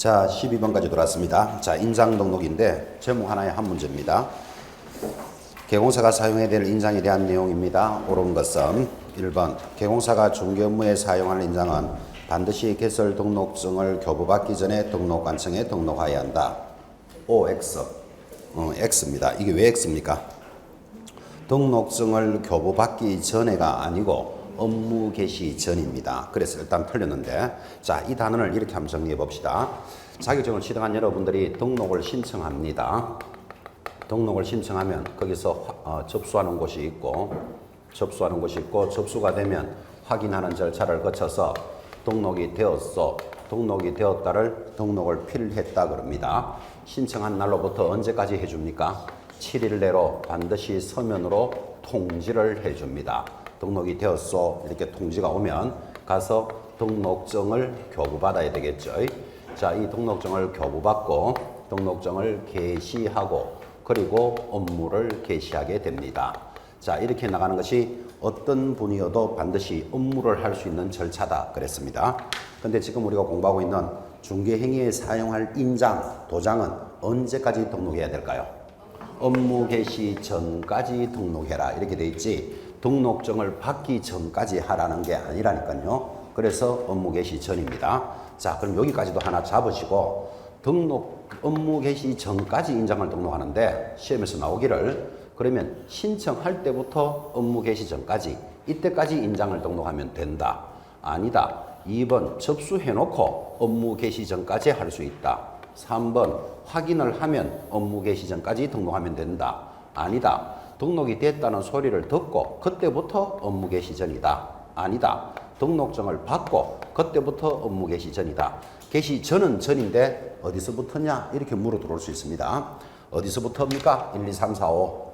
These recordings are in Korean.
자, 12번까지 돌았습니다. 자, 인장 등록인데 제목 하나에 한 문제입니다. 개공사가 사용해야 될 인장에 대한 내용입니다. 옳은 것은 1번 개공사가 중개 업무에 사용할 인장은 반드시 개설 등록증을 교부받기 전에 등록관청에 등록해야 한다. OX X입니다. 이게 왜 X입니까? 등록증을 교부받기 전에가 아니고 업무 개시 전입니다. 그래서 일단 틀렸는데, 자, 이 단어를 이렇게 한번 정리해 봅시다. 자격증을 취득한 여러분들이 등록을 신청합니다. 등록을 신청하면 거기서 접수하는 곳이 있고, 접수가 되면 확인하는 절차를 거쳐서 등록이 되었다를 등록을 필했다 그럽니다. 신청한 날로부터 언제까지 해줍니까? 7일 내로 반드시 서면으로 통지를 해줍니다. 등록이 되었소 이렇게 통지가 오면 가서 등록증을 교부받아야 되겠죠. 자, 이 등록증을 교부받고 등록증을 개시하고 그리고 업무를 개시하게 됩니다. 자, 이렇게 나가는 것이 어떤 분이어도 반드시 업무를 할 수 있는 절차다 그랬습니다. 근데 지금 우리가 공부하고 있는 중개행위에 사용할 인장, 도장은 언제까지 등록해야 될까요? 업무 개시 전까지 등록해라 이렇게 돼 있지, 등록증을 받기 전까지 하라는 게 아니라니까요. 그래서 업무 개시 전입니다. 자, 그럼 여기까지도 하나 잡으시고, 업무 개시 전까지 인장을 등록하는데 시험에서 나오기를, 그러면 신청할 때부터 업무 개시 전까지 이때까지 인장을 등록하면 된다. 아니다. 2번 접수해놓고 업무 개시 전까지 할 수 있다. 3번 확인을 하면 업무 개시 전까지 등록하면 된다. 아니다. 등록이 됐다는 소리를 듣고 그때부터 업무 개시 전이다. 아니다. 등록증을 받고 그때부터 업무 개시 전이다. 개시 전은 전인데 어디서부터냐 이렇게 물어 들어올 수 있습니다. 어디서부터입니까? 1, 2, 3, 4, 5.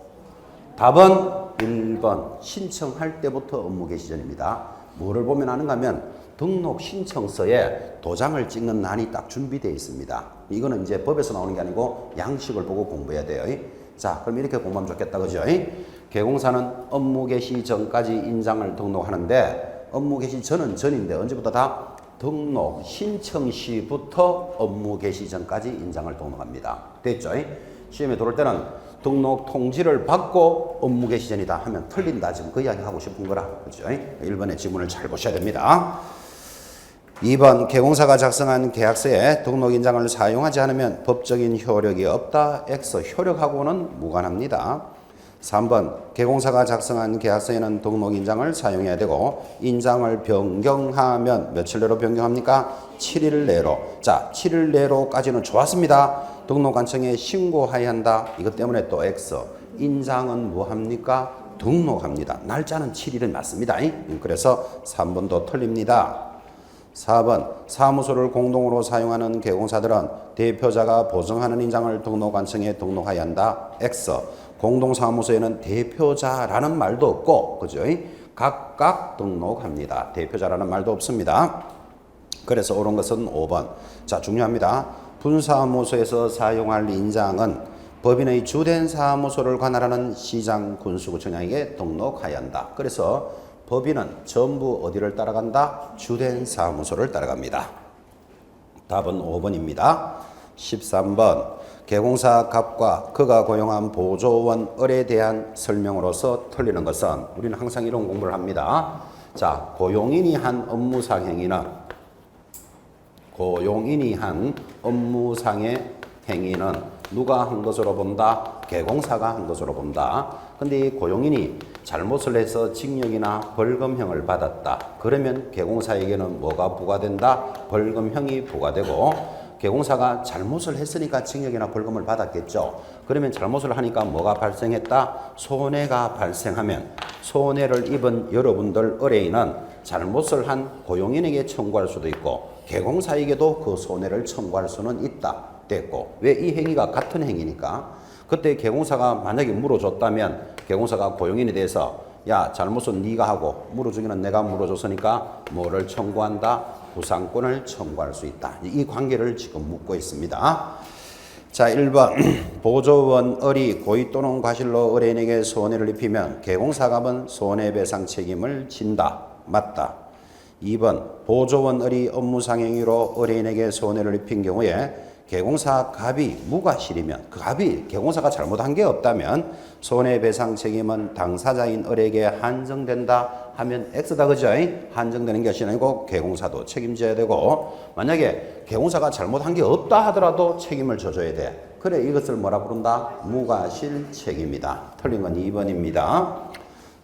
답은 1번 신청할 때부터 업무 개시 전입니다. 뭐를 보면 아는가 하면 등록 신청서에 도장을 찍는 난이 딱 준비되어 있습니다. 이거는 이제 법에서 나오는 게 아니고 양식을 보고 공부해야 돼요. 자, 그럼 이렇게 공부하면 좋겠다, 그죠? 개공사는 업무 개시 전까지 인장을 등록하는데, 업무 개시 전은 전인데 언제부터다? 등록 신청 시부터 업무 개시 전까지 인장을 등록합니다. 됐죠? 시험에 들어올 때는 등록 통지를 받고 업무 개시 전이다 하면 틀린다. 지금 그 이야기 하고 싶은 거라, 그죠? 1번의 지문을 잘 보셔야 됩니다. 2번 개공사가 작성한 계약서에 등록인장을 사용하지 않으면 법적인 효력이 없다. X 효력하고는 무관합니다. 3번 개공사가 작성한 계약서에는 등록인장을 사용해야 되고 인장을 변경하면 며칠 내로 변경합니까? 7일 내로. 자, 7일 내로까지는 좋았습니다. 등록관청에 신고해야 한다. 이것 때문에 또 X. 인장은 뭐합니까? 등록합니다. 날짜는 7일은 맞습니다. 그래서 3번도 틀립니다. 4번 사무소를 공동으로 사용하는 개공사들은 대표자가 보증하는 인장을 등록관청에 등록해야 한다. X. 공동사무소에는 대표자라는 말도 없고, 그죠? 각각 등록합니다. 대표자라는 말도 없습니다. 그래서 옳은 것은 5번. 자, 중요합니다. 분사무소에서 사용할 인장은 법인의 주된 사무소를 관할하는 시장, 군수구청장에게 등록해야 한다. 그래서 법인은 전부 어디를 따라간다? 주된 사무소를 따라갑니다. 답은 5번입니다. 13번 개공사 갑과 그가 고용한 보조원을에 대한 설명으로서 틀리는 것은, 우리는 항상 이런 공부를 합니다. 자, 고용인이 한 업무상의 행위는 누가 한 것으로 본다? 개공사가 한 것으로 본다. 근데 이 고용인이 잘못을 해서 징역이나 벌금형을 받았다. 그러면 개공사에게는 뭐가 부과된다? 벌금형이 부과되고, 개공사가 잘못을 했으니까 징역이나 벌금을 받았겠죠. 그러면 잘못을 하니까 뭐가 발생했다? 손해가 발생하면 손해를 입은 여러분들 의뢰인은 잘못을 한 고용인에게 청구할 수도 있고 개공사에게도 그 손해를 청구할 수는 있다. 됐고, 왜 이 행위가 같은 행위니까. 그때 개공사가 만약에 물어줬다면 개공사가 고용인에 대해서 야, 잘못은 네가 하고 물어주기는 내가 물어줬으니까 뭐를 청구한다? 부상권을 청구할 수 있다. 이 관계를 지금 묻고 있습니다. 자, 1번 보조원을이 고의 또는 과실로 의뢰인에게 손해를 입히면 개공사갑은 손해배상 책임을 진다. 맞다. 2번 보조원 을이 업무상행위로 의뢰인에게 손해를 입힌 경우에 개공사 갑이 무과실이면 그 갑이 개공사가 잘못한 게 없다면 손해배상 책임은 당사자인 을에게 한정된다 하면 X다 그죠? 한정되는 것이 아니고 개공사도 책임져야 되고 만약에 개공사가 잘못한 게 없다 하더라도 책임을 져줘야 돼. 그래 이것을 뭐라 부른다? 무과실 책임이다. 틀린 건 2번입니다.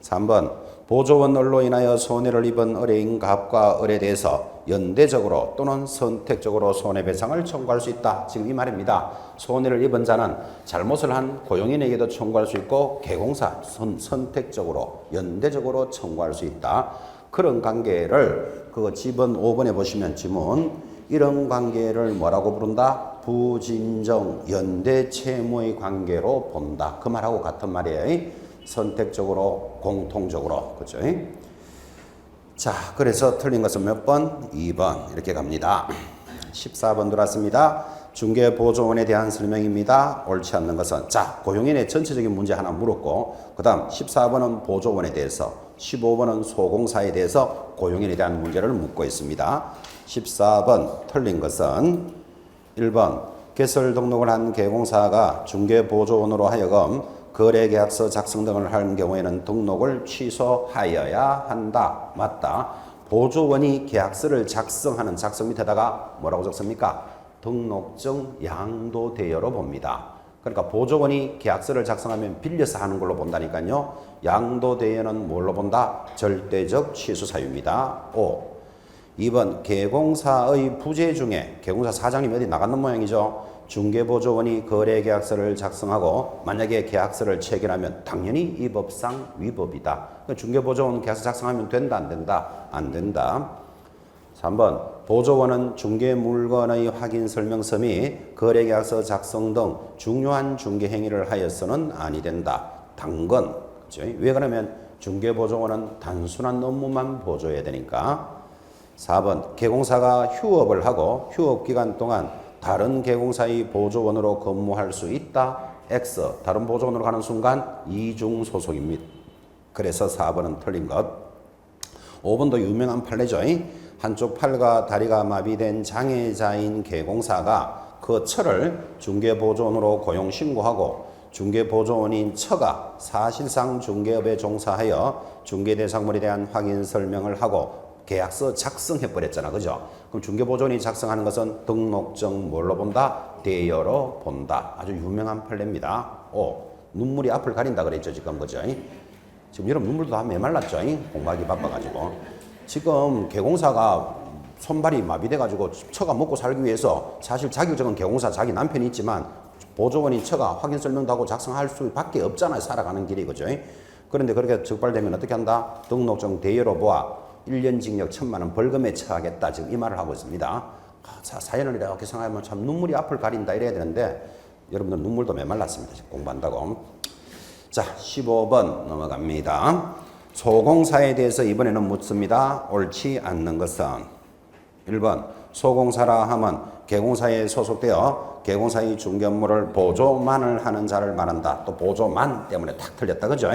3번 보조원 을로 인하여 손해를 입은 의뢰인 갑과 을에 대해서 연대적으로 또는 선택적으로 손해배상을 청구할 수 있다. 지금 이 말입니다. 손해를 입은 자는 잘못을 한 고용인에게도 청구할 수 있고 개공사 선택적으로 연대적으로 청구할 수 있다. 그런 관계를 그거 지번 5번에 보시면 지문 이런 관계를 뭐라고 부른다? 부진정 연대 채무의 관계로 본다. 그 말하고 같은 말이에요. 선택적으로 공통적으로 그죠? 자 그래서 틀린 것은 몇 번? 2번 이렇게 갑니다. 14번 들어왔습니다. 중개보조원에 대한 설명입니다. 옳지 않는 것은 자 고용인의 전체적인 문제 하나 물었고 그 다음 14번은 보조원에 대해서 15번은 소공사에 대해서 고용인에 대한 문제를 묻고 있습니다. 14번 틀린 것은 1번 개설 등록을 한 개공사가 중개보조원으로 하여금 거래계약서 작성 등을 하는 경우에는 등록을 취소하여야 한다. 맞다. 보조원이 계약서를 작성하는 작성 밑에다가 뭐라고 적습니까? 등록증 양도대여로 봅니다. 그러니까 보조원이 계약서를 작성하면 빌려서 하는 걸로 본다니까요. 양도대여는 뭘로 본다? 절대적 취소 사유입니다. 5. 2번 개공사의 부재 중에 개공사 사장님이 어디 나갔는 모양이죠. 중개보조원이 거래계약서를 작성하고 만약에 계약서를 체결하면 당연히 이 법상 위법이다. 중개보조원 계약서 작성하면 된다 안 된다? 안 된다. 3번 보조원은 중개물건의 확인 설명서 및 거래계약서 작성 등 중요한 중개행위를 하여서는 아니 된다. 당건. 그렇죠? 왜 그러면 중개보조원은 단순한 업무만 보조해야 되니까. 4번 개공사가 휴업을 하고 휴업기간 동안 다른 개공사의 보조원으로 근무할 수 있다. X. 다른 보조원으로 가는 순간 이중소속입니다. 그래서 4번은 틀린 것. 5번도 유명한 판례죠. 한쪽 팔과 다리가 마비된 장애자인 개공사가 그 처를 중개보조원으로 고용신고하고 중개보조원인 처가 사실상 중개업에 종사하여 중개대상물에 대한 확인 설명을 하고 계약서 작성해버렸잖아. 그죠? 그럼 중개보조원이 작성하는 것은 등록증 뭘로 본다? 대여로 본다. 아주 유명한 판례입니다. 5. 눈물이 앞을 가린다 그랬죠. 지금 그죠? 지금 여러분 눈물도 다 메말랐죠. 공부하기 바빠가지고. 지금 개공사가 손발이 마비돼가지고 처가 먹고 살기 위해서 사실 자격증은 개공사 자기 남편이 있지만 보조원이 처가 확인 설명도 하고 작성할 수밖에 없잖아요. 살아가는 길이. 그죠? 그런데 그렇게 적발되면 어떻게 한다? 등록증 대여로 보아 1년 징역 1,000만 원 벌금에 처하겠다. 지금 이 말을 하고 있습니다. 사연을 이렇게 생각하면 참 눈물이 앞을 가린다 이래야 되는데 여러분들 눈물도 메말랐습니다. 지금 공부한다고. 자 15번 넘어갑니다. 소공사에 대해서 이번에는 묻습니다. 옳지 않는 것은 1번 소공사라 하면 개공사에 소속되어 개공사의 중개 업무를 보조만을 하는 자를 말한다. 또 보조만 때문에 탁 틀렸다. 그죠?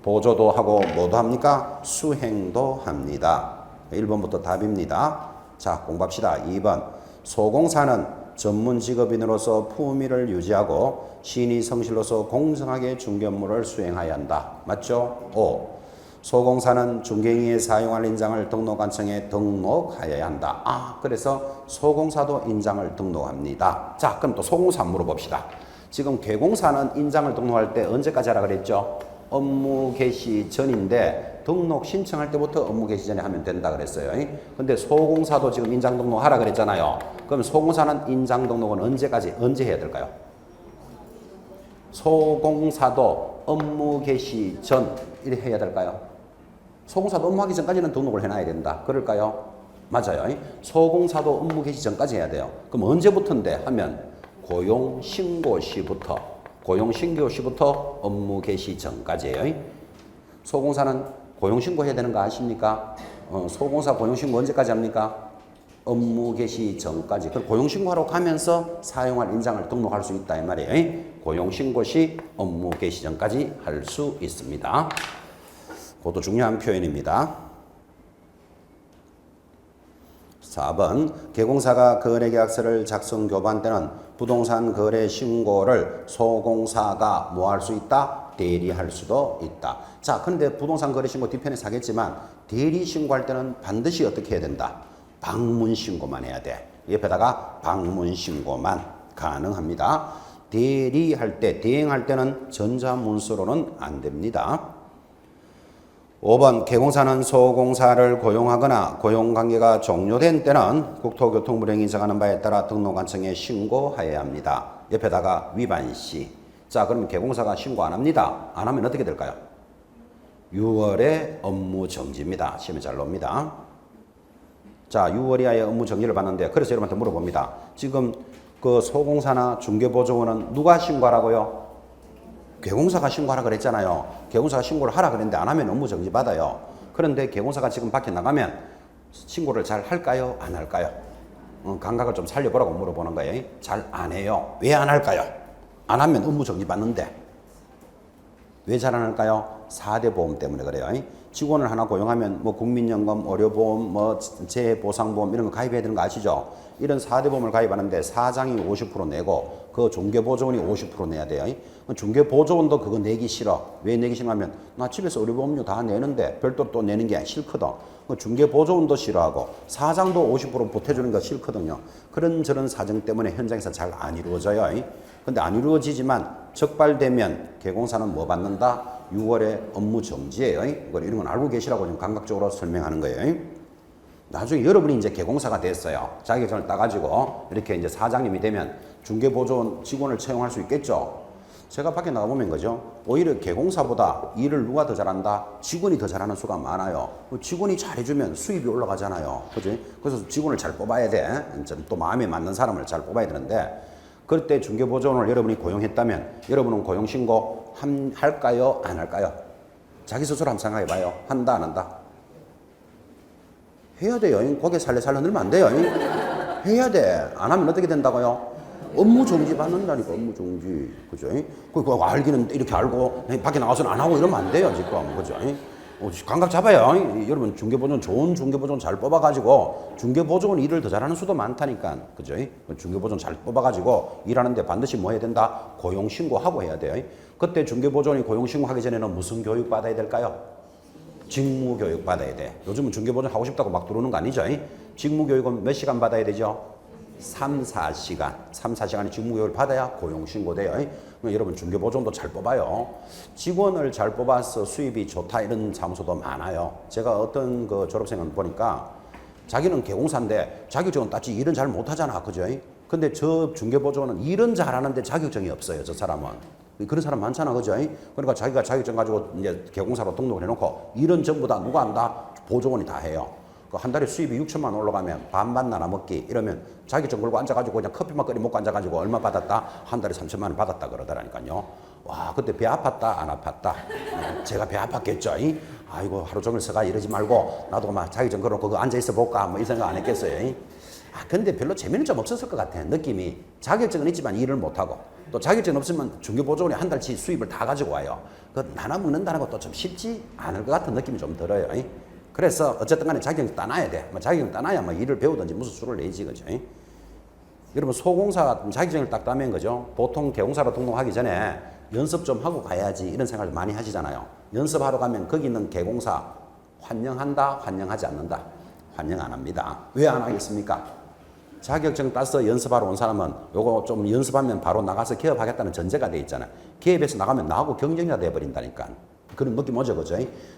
보조도 하고 뭐도 합니까? 수행도 합니다. 1번부터 답입니다. 자 공부합시다. 2번 소공사는 전문 직업인으로서 품위를 유지하고 신의 성실로서 공정하게 중개 업무를 수행해야 한다. 맞죠? 5. 소공사는 중개인이 사용할 인장을 등록관청에 등록하여야 한다. 그래서 소공사도 인장을 등록합니다. 자, 그럼 또 소공사 물어봅시다. 지금 개공사는 인장을 등록할 때 언제까지 하라 그랬죠? 업무 개시 전인데 등록 신청할 때부터 업무 개시 전에 하면 된다 그랬어요. 근데 소공사도 지금 인장 등록하라 그랬잖아요. 그럼 소공사는 인장 등록은 언제 해야 될까요? 소공사도 업무 개시 전 이렇게 해야 될까요? 소공사도 업무하기 전까지는 등록을 해놔야 된다. 그럴까요? 맞아요. 소공사도 업무 개시 전까지 해야 돼요. 그럼 언제부터인데 하면 고용신고 시부터 업무 개시 전까지예요. 소공사는 고용신고 해야 되는 거 아십니까? 소공사 고용신고 언제까지 합니까? 업무 개시 전까지. 그럼 고용신고하러 가면서 사용할 인장을 등록할 수 있다 이 말이에요. 고용신고 시 업무 개시 전까지 할 수 있습니다. 그것도 중요한 표현입니다. 4번 개공사가 거래계약서를 작성 교부한 때는 부동산 거래 신고를 소공사가 뭐 할 수 있다? 대리할 수도 있다. 자, 그런데 부동산 거래 신고 뒤편에서 하겠지만 대리 신고할 때는 반드시 어떻게 해야 된다? 방문 신고만 해야 돼. 옆에다가 방문 신고만 가능합니다. 대리할 때, 대행할 때는 전자문서로는 안 됩니다. 5번 개공사는 소공사를 고용하거나 고용관계가 종료된 때는 국토교통부령이 인정하는 바에 따라 등록관청에 신고하여야 합니다. 옆에다가 위반시. 자, 그러면 개공사가 신고 안 합니다. 안 하면 어떻게 될까요? 6월에 업무 정지입니다. 시험에 잘 나옵니다. 자, 6월 이하의 업무 정지를 받는데 그래서 여러분한테 물어봅니다. 지금 그 소공사나 중개보조원은 누가 신고하라고요? 개공사가 신고하라 그랬잖아요. 개공사가 신고를 하라 그랬는데 안 하면 업무 정지 받아요. 그런데 개공사가 지금 밖에 나가면 신고를 잘 할까요? 안 할까요? 감각을 좀 살려보라고 물어보는 거예요. 잘 안 해요. 왜 안 할까요? 안 하면 업무 정지 받는데. 왜 잘 안 할까요? 4대 보험 때문에 그래요. 직원을 하나 고용하면 뭐 국민연금, 의료보험, 뭐 재보상보험 이런 거 가입해야 되는 거 아시죠? 이런 4대 보험을 가입하는데 사장이 50% 내고 그 중개보조원이 50% 내야 돼요. 중개보조원도 그거 내기 싫어. 왜 내기 싫냐면 나 집에서 의료보험료 다 내는데 별도로 또 내는 게 싫거든. 중개보조원도 싫어하고 사장도 50% 보태주는 거 싫거든요. 그런저런 사정 때문에 현장에서 잘 안 이루어져요. 근데 안 이루어지지만 적발되면 개공사는 뭐 받는다? 6월에 업무 정지예요. 이런 건 알고 계시라고 좀 감각적으로 설명하는 거예요. 나중에 여러분이 이제 개공사가 됐어요. 자격증을 따가지고 이렇게 이제 사장님이 되면 중개보조원 직원을 채용할 수 있겠죠. 제가 밖에 나가보면 그죠? 오히려 개공사보다 일을 누가 더 잘한다? 직원이 더 잘하는 수가 많아요. 직원이 잘해주면 수입이 올라가잖아요. 그죠? 그래서 직원을 잘 뽑아야 돼. 또 마음에 맞는 사람을 잘 뽑아야 되는데 그럴 때 중개보조원을 여러분이 고용했다면 여러분은 고용신고 할까요? 안 할까요? 자기 스스로 한번 생각해 봐요. 한다 안 한다? 해야 돼요. 고개 살려살려 늘면 안 돼요. 해야 돼. 안 하면 어떻게 된다고요? 업무 정지 받는다니까, 업무 정지. 그죠? 그거 알기는 이렇게 알고 밖에 나가서는 안 하고 이러면 안 돼요, 지금. 그죠? 감각 잡아요. 여러분 중개보조원 좋은 중개보조원 잘 뽑아가지고 중개보조원 일을 더 잘하는 수도 많다니까. 그죠? 중개보조원 잘 뽑아가지고 일하는데 반드시 뭐 해야 된다? 고용신고하고 해야 돼요. 그때 중개보조원이 고용신고하기 전에는 무슨 교육 받아야 될까요? 직무교육 받아야 돼. 요즘은 중개보조원 하고 싶다고 막 들어오는 거 아니죠? 직무교육은 몇 시간 받아야 되죠? 3, 4시간. 3, 4시간의 직무교육을 받아야 고용신고돼요. 여러분 중개보조원도 잘 뽑아요. 직원을 잘 뽑아서 수입이 좋다 이런 사무소도 많아요. 제가 어떤 그 졸업생을 보니까 자기는 개공사인데 자격증은 땄지 일은 잘 못하잖아. 그죠? 근데 저 중개보조원은 일은 잘하는데 자격증이 없어요. 저 사람은. 그런 사람 많잖아. 그죠? 그러니까 자기가 자격증 가지고 이제 개공사로 등록을 해놓고 일은 전부 다 누가 한다? 보조원이 다 해요. 한 달에 수입이 6천만 원 올라가면 반반 나눠 먹기 이러면 자격증 걸고 앉아가지고 그냥 커피만 끓여 먹고 앉아가지고 얼마 받았다? 한 달에 3천만 원 받았다 그러더라니까요. 와, 그때 배 아팠다 안 아팠다? 제가 배 아팠겠죠. 아이고 하루 종일 서가 이러지 말고 나도 막 자격증 걸어놓고 그거 앉아있어 볼까 뭐 이 생각 안 했겠어요. 근데 별로 재미는 좀 없었을 것 같아. 느낌이. 자격증은 있지만 일을 못하고 또 자격증 없으면 중개보조원이 한 달치 수입을 다 가지고 와요. 그 나눠 먹는다는 것도 좀 쉽지 않을 것 같은 느낌이 좀 들어요. 그래서 어쨌든 간에 자격증 따놔야 돼. 자격증 따놔야 뭐 일을 배우든지 무슨 수를 내지. 그죠? 여러분 소공사 자격증을 딱 따면 그죠? 보통 개공사로 등록하기 전에 연습 좀 하고 가야지 이런 생각을 많이 하시잖아요. 연습하러 가면 거기 있는 개공사 환영한다? 환영하지 않는다? 환영 안 합니다. 왜 안 하겠습니까? 자격증 따서 연습하러 온 사람은 요거 좀 연습하면 바로 나가서 개업하겠다는 전제가 돼 있잖아요. 개업해서 나가면 나하고 경쟁자가 돼버린다니까. 그런 느낌 오죠, 그죠?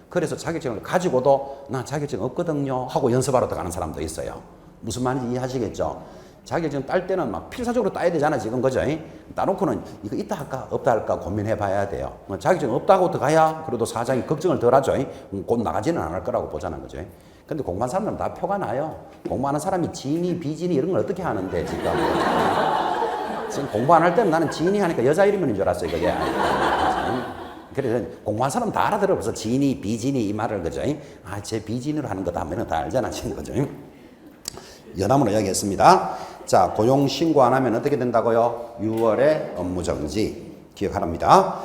그래서 자격증을 가지고도 나 자격증 없거든요 하고 연습하러 들어가는 사람도 있어요. 무슨 말인지 이해하시겠죠? 자격증 딸 때는 막 필사적으로 따야 되잖아, 지금, 그죠? 따놓고는 이거 있다 할까 없다 할까 고민해 봐야 돼요. 자격증 없다고 들어가야 그래도 사장이 걱정을 덜 하죠. 곧 나가지는 않을 거라고 보잖아, 그죠? 근데 공부한 사람들은 다 표가 나요. 공부하는 사람이 진이, 비진이 이런 걸 어떻게 하는데, 지금. 지금 공부 안 할 때는 나는 진이 하니까 여자 이름인 줄 알았어요, 그게. 그래서 공부한 사람 다 알아들어. 그래서 진이, 비진이 이 말을, 그죠? 아, 제 비진으로 하는 거다 하면 다 알잖아, 지금, 그죠? 연함으로 이야기했습니다. 자, 고용 신고 안 하면 어떻게 된다고요? 6월에 업무 정지. 기억하랍니다.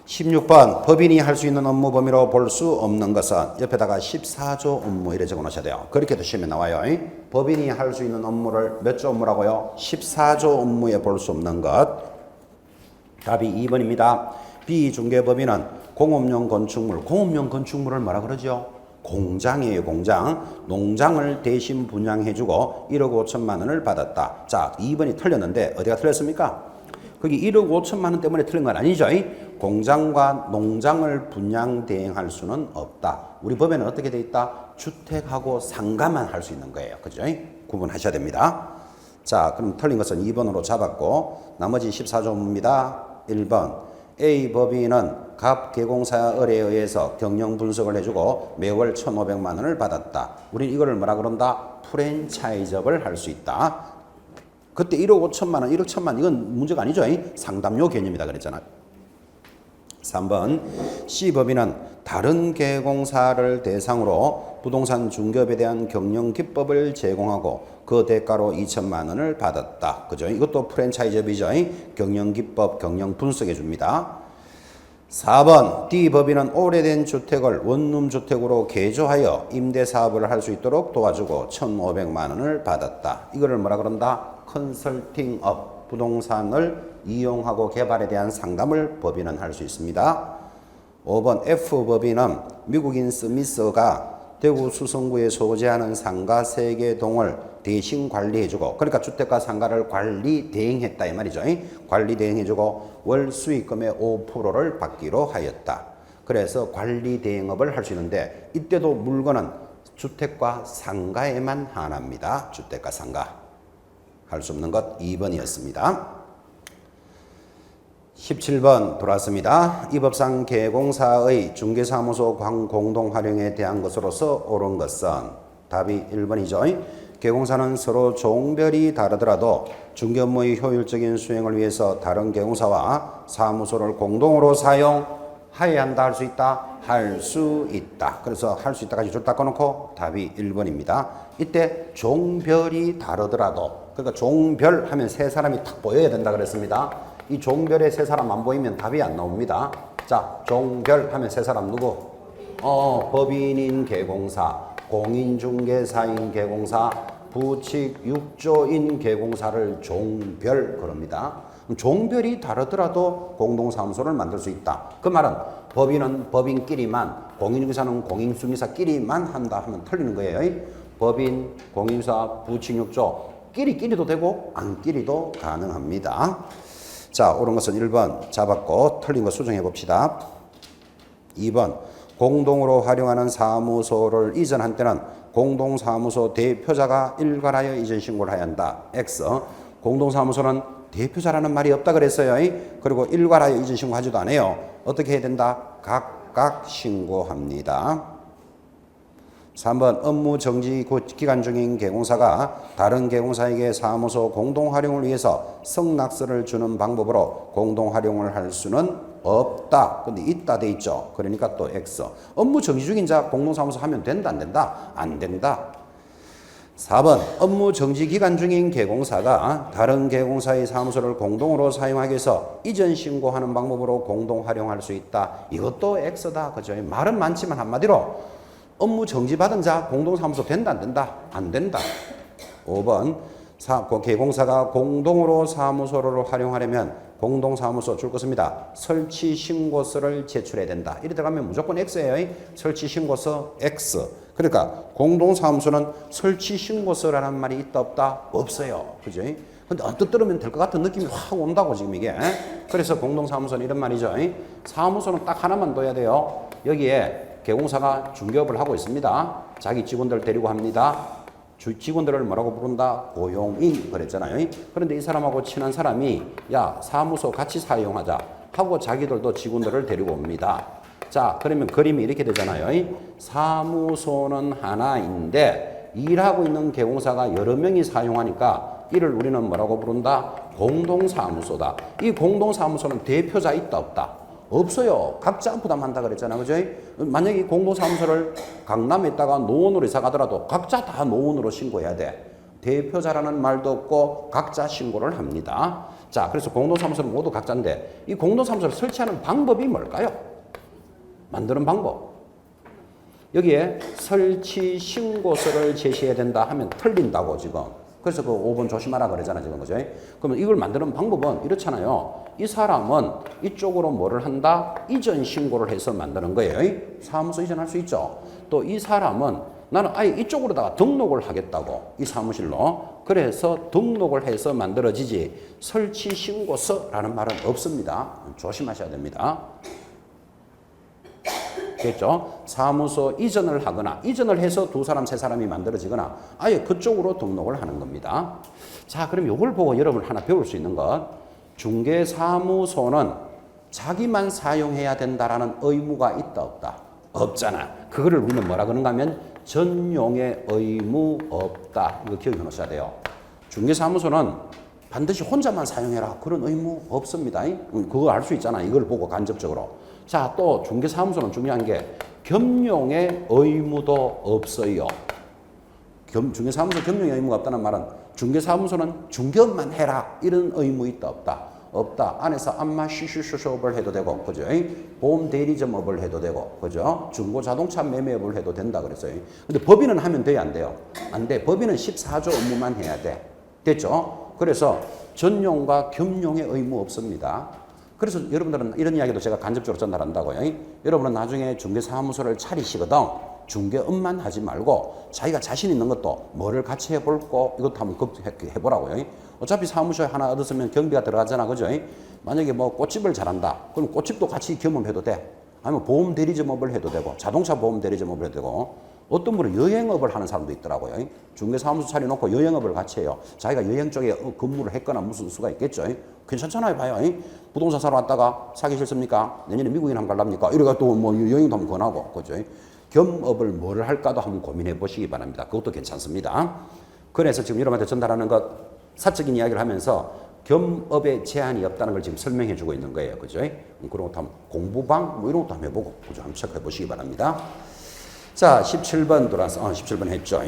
16번 법인이 할 수 있는 업무 범위로 볼 수 없는 것은 옆에다가 14조 업무 이래 적어 놓으셔야 돼요. 그렇게 드시면 나와요. 법인이 할 수 있는 업무를 몇 조 업무라고요? 14조 업무에 볼 수 없는 것. 답이 2번입니다. 비중개법인은 공업용 건축물, 공업용 건축물을 뭐라 그러죠? 공장이에요, 공장. 농장을 대신 분양해주고 1억 5천만 원을 받았다. 자, 2번이 틀렸는데 어디가 틀렸습니까? 거기 1억 5천만 원 때문에 틀린 건 아니죠. 공장과 농장을 분양 대행할 수는 없다. 우리 법에는 어떻게 돼 있다? 주택하고 상가만 할 수 있는 거예요. 그죠? 구분하셔야 됩니다. 자, 그럼 틀린 것은 2번으로 잡았고 나머지 14조입니다. 1번 A 법인은 갑 개공사 을에 의해서 경영 분석을 해주고 매월 1,500만 원을 받았다. 우린 이거를 뭐라 그런다? 프랜차이즈업을 할 수 있다. 그때 1억 5천만 원, 1억 1천만 원 이건 문제가 아니죠. 상담료 개념이다 그랬잖아요. 3번 C법인은 다른 개공사를 대상으로 부동산 중개업에 대한 경영 기법을 제공하고 그 대가로 2천만 원을 받았다. 그죠? 이것도 프랜차이즈업이죠. 경영 기법, 경영 분석해 줍니다. 4번 D법인은 오래된 주택을 원룸 주택으로 개조하여 임대 사업을 할 수 있도록 도와주고 1,500만 원을 받았다. 이거를 뭐라 그런다? 컨설팅업, 부동산을 이용하고 개발에 대한 상담을 법인은 할 수 있습니다. 5번 F법인은 미국인 스미스가 대구 수성구에 소재하는 상가 3개 동을 대신 관리해주고, 그러니까 주택과 상가를 관리 대행했다 이 말이죠. 관리 대행해주고 월 수익금의 5%를 받기로 하였다. 그래서 관리 대행업을 할 수 있는데 이때도 물건은 주택과 상가에만 한합니다. 주택과 상가. 할 수 없는 것 2번이었습니다. 17번 돌아왔습니다. 이 법상 개공사의 중개사무소 공동 활용에 대한 것으로서 옳은 것은 답이 1번이죠. 개공사는 서로 종별이 다르더라도 중개업무의 효율적인 수행을 위해서 다른 개공사와 사무소를 공동으로 사용하여야 한다. 할 수 있다? 할 수 있다. 그래서 할 수 있다까지 줄 닦아놓고 답이 1번입니다. 이때 종별이 다르더라도, 그러니까 종별 하면 세 사람이 탁 보여야 된다 그랬습니다. 이 종별에 세 사람 안 보이면 답이 안 나옵니다. 자, 종별 하면 세 사람 누구? 법인인 개공사, 공인중개사인 개공사, 부칙 6조인 개공사를 종별 그럽니다. 종별이 다르더라도 공동사무소를 만들 수 있다. 그 말은 법인은 법인끼리만, 공인중개사는 공인중개사끼리만 한다 하면 틀리는 거예요. 법인, 공인중개사, 부칙 6조 끼리도 되고 안 끼리도 가능합니다. 자, 옳은 것은 1번 잡았고 틀린 거 수정해 봅시다. 2번 공동으로 활용하는 사무소를 이전한 때는 공동사무소 대표자가 일괄하여 이전 신고를 해야 한다. X. 공동사무소는 대표자라는 말이 없다 그랬어요. 그리고 일괄하여 이전 신고하지도 않아요. 어떻게 해야 된다? 각각 신고합니다. 3번 업무 정지 기간 중인 개공사가 다른 개공사에게 사무소 공동 활용을 위해서 성낙서를 주는 방법으로 공동 활용을 할 수는 없다. 근데 있다 돼 있죠. 그러니까 또 X. 업무 정지 중인 자 공동사무소 하면 된다 안 된다? 안 된다. 4번 업무 정지 기간 중인 개공사가 다른 개공사의 사무소를 공동으로 사용하기 위해서 이전 신고하는 방법으로 공동 활용할 수 있다. 이것도 X다. 그죠? 말은 많지만 한마디로 업무 정지받은 자 공동사무소 된다 안 된다? 안 된다. 5번 개공사가 공동으로 사무소를 활용하려면 공동사무소 줄 것입니다. 설치 신고서를 제출해야 된다. 이래 들어가면 무조건 X예요. 설치 신고서 X. 그러니까 공동사무소는 설치 신고서라는 말이 있다 없다? 없어요. 그죠? 근데 언뜻 들으면 될 것 같은 느낌이 확 온다고 지금 이게. 그래서 공동사무소는 이런 말이죠. 사무소는 딱 하나만 둬야 돼요. 여기에 개공사가 중개업을 하고 있습니다. 자기 직원들 데리고 합니다. 직원들을 뭐라고 부른다? 고용인 그랬잖아요. 그런데 이 사람하고 친한 사람이 야 사무소 같이 사용하자 하고 자기들도 직원들을 데리고 옵니다. 자, 그러면 그림이 이렇게 되잖아요. 사무소는 하나인데 일하고 있는 개공사가 여러 명이 사용하니까 이를 우리는 뭐라고 부른다? 공동사무소다. 이 공동사무소는 대표자 있다 없다? 없어요. 각자 부담한다 그랬잖아. 그죠? 만약에 공동사무소를 강남에 있다가 노원으로 이사 가더라도 각자 다 노원으로 신고해야 돼. 대표자라는 말도 없고 각자 신고를 합니다. 자, 그래서 공동사무소는 모두 각자인데 이 공동사무소를 설치하는 방법이 뭘까요? 만드는 방법. 여기에 설치 신고서를 제시해야 된다 하면 틀린다고 지금. 그래서 그 5번 조심하라 그러잖아 지금. 그죠? 그러면 이걸 만드는 방법은 이렇잖아요. 이 사람은 이쪽으로 뭐를 한다? 이전 신고를 해서 만드는 거예요. 사무소 이전할 수 있죠. 또 이 사람은 나는 아예 이쪽으로다가 등록을 하겠다고 이 사무실로. 그래서 등록을 해서 만들어지지 설치 신고서라는 말은 없습니다. 조심하셔야 됩니다. 됐죠? 사무소 이전을 하거나 이전을 해서 두 사람 세 사람이 만들어지거나 아예 그쪽으로 등록을 하는 겁니다. 자, 그럼 이걸 보고 여러분 하나 배울 수 있는 것, 중개사무소는 자기만 사용해야 된다라는 의무가 있다 없다? 없잖아. 그거를 우리는 뭐라 그런가 하면 전용의 의무 없다. 이거 기억해 놓으셔야 돼요. 중개사무소는 반드시 혼자만 사용해라 그런 의무 없습니다. 그거 알 수 있잖아. 이걸 보고 간접적으로. 자, 또 중개사무소는 중요한 게 겸용의 의무도 없어요. 중개사무소 겸용의 의무가 없다는 말은 중개사무소는 중개업만 해라 이런 의무 있다 없다? 없다. 안에서 안마 쉬쉬쉬업을 해도 되고, 그죠? 보험 대리점업을 해도 되고, 그죠? 중고 자동차 매매업을 해도 된다 그랬어요. 근데 법인은 하면 돼요, 안 돼요? 안 돼. 법인은 14조 업무만 해야 돼. 됐죠? 그래서 전용과 겸용의 의무 없습니다. 그래서 여러분들은 이런 이야기도 제가 간접적으로 전달한다고요. 여러분은 나중에 중개사무소를 차리시거든. 중개업만 하지 말고 자기가 자신 있는 것도 뭐를 같이 해볼고 이것도 한번 해보라고요. 어차피 사무소에 하나 얻었으면 경비가 들어가잖아. 그죠? 만약에 뭐 꽃집을 잘한다. 그럼 꽃집도 같이 경험해도 돼. 아니면 보험 대리점업을 해도 되고 자동차 보험 대리점업을 해도 되고 어떤 분은 여행업을 하는 사람도 있더라고요. 중개사무소 차려놓고 여행업을 같이 해요. 자기가 여행 쪽에 근무를 했거나 무슨 수가 있겠죠. 괜찮잖아요. 봐요. 부동산 사러 왔다가 사기 싫습니까? 내년에 미국인 한번 갈랍니까? 이래가 또 뭐 여행도 한번 권하고. 그죠? 겸업을 뭐를 할까도 한번 고민해 보시기 바랍니다. 그것도 괜찮습니다. 그래서 지금 여러분한테 전달하는 것 사적인 이야기를 하면서 겸업에 제한이 없다는 걸 지금 설명해 주고 있는 거예요. 그죠? 그런 것도 한번 공부방 뭐 이런 것도 한번 해보고 그죠? 한번 체크해 보시기 바랍니다. 자, 17번 들어왔어. 17번 했죠.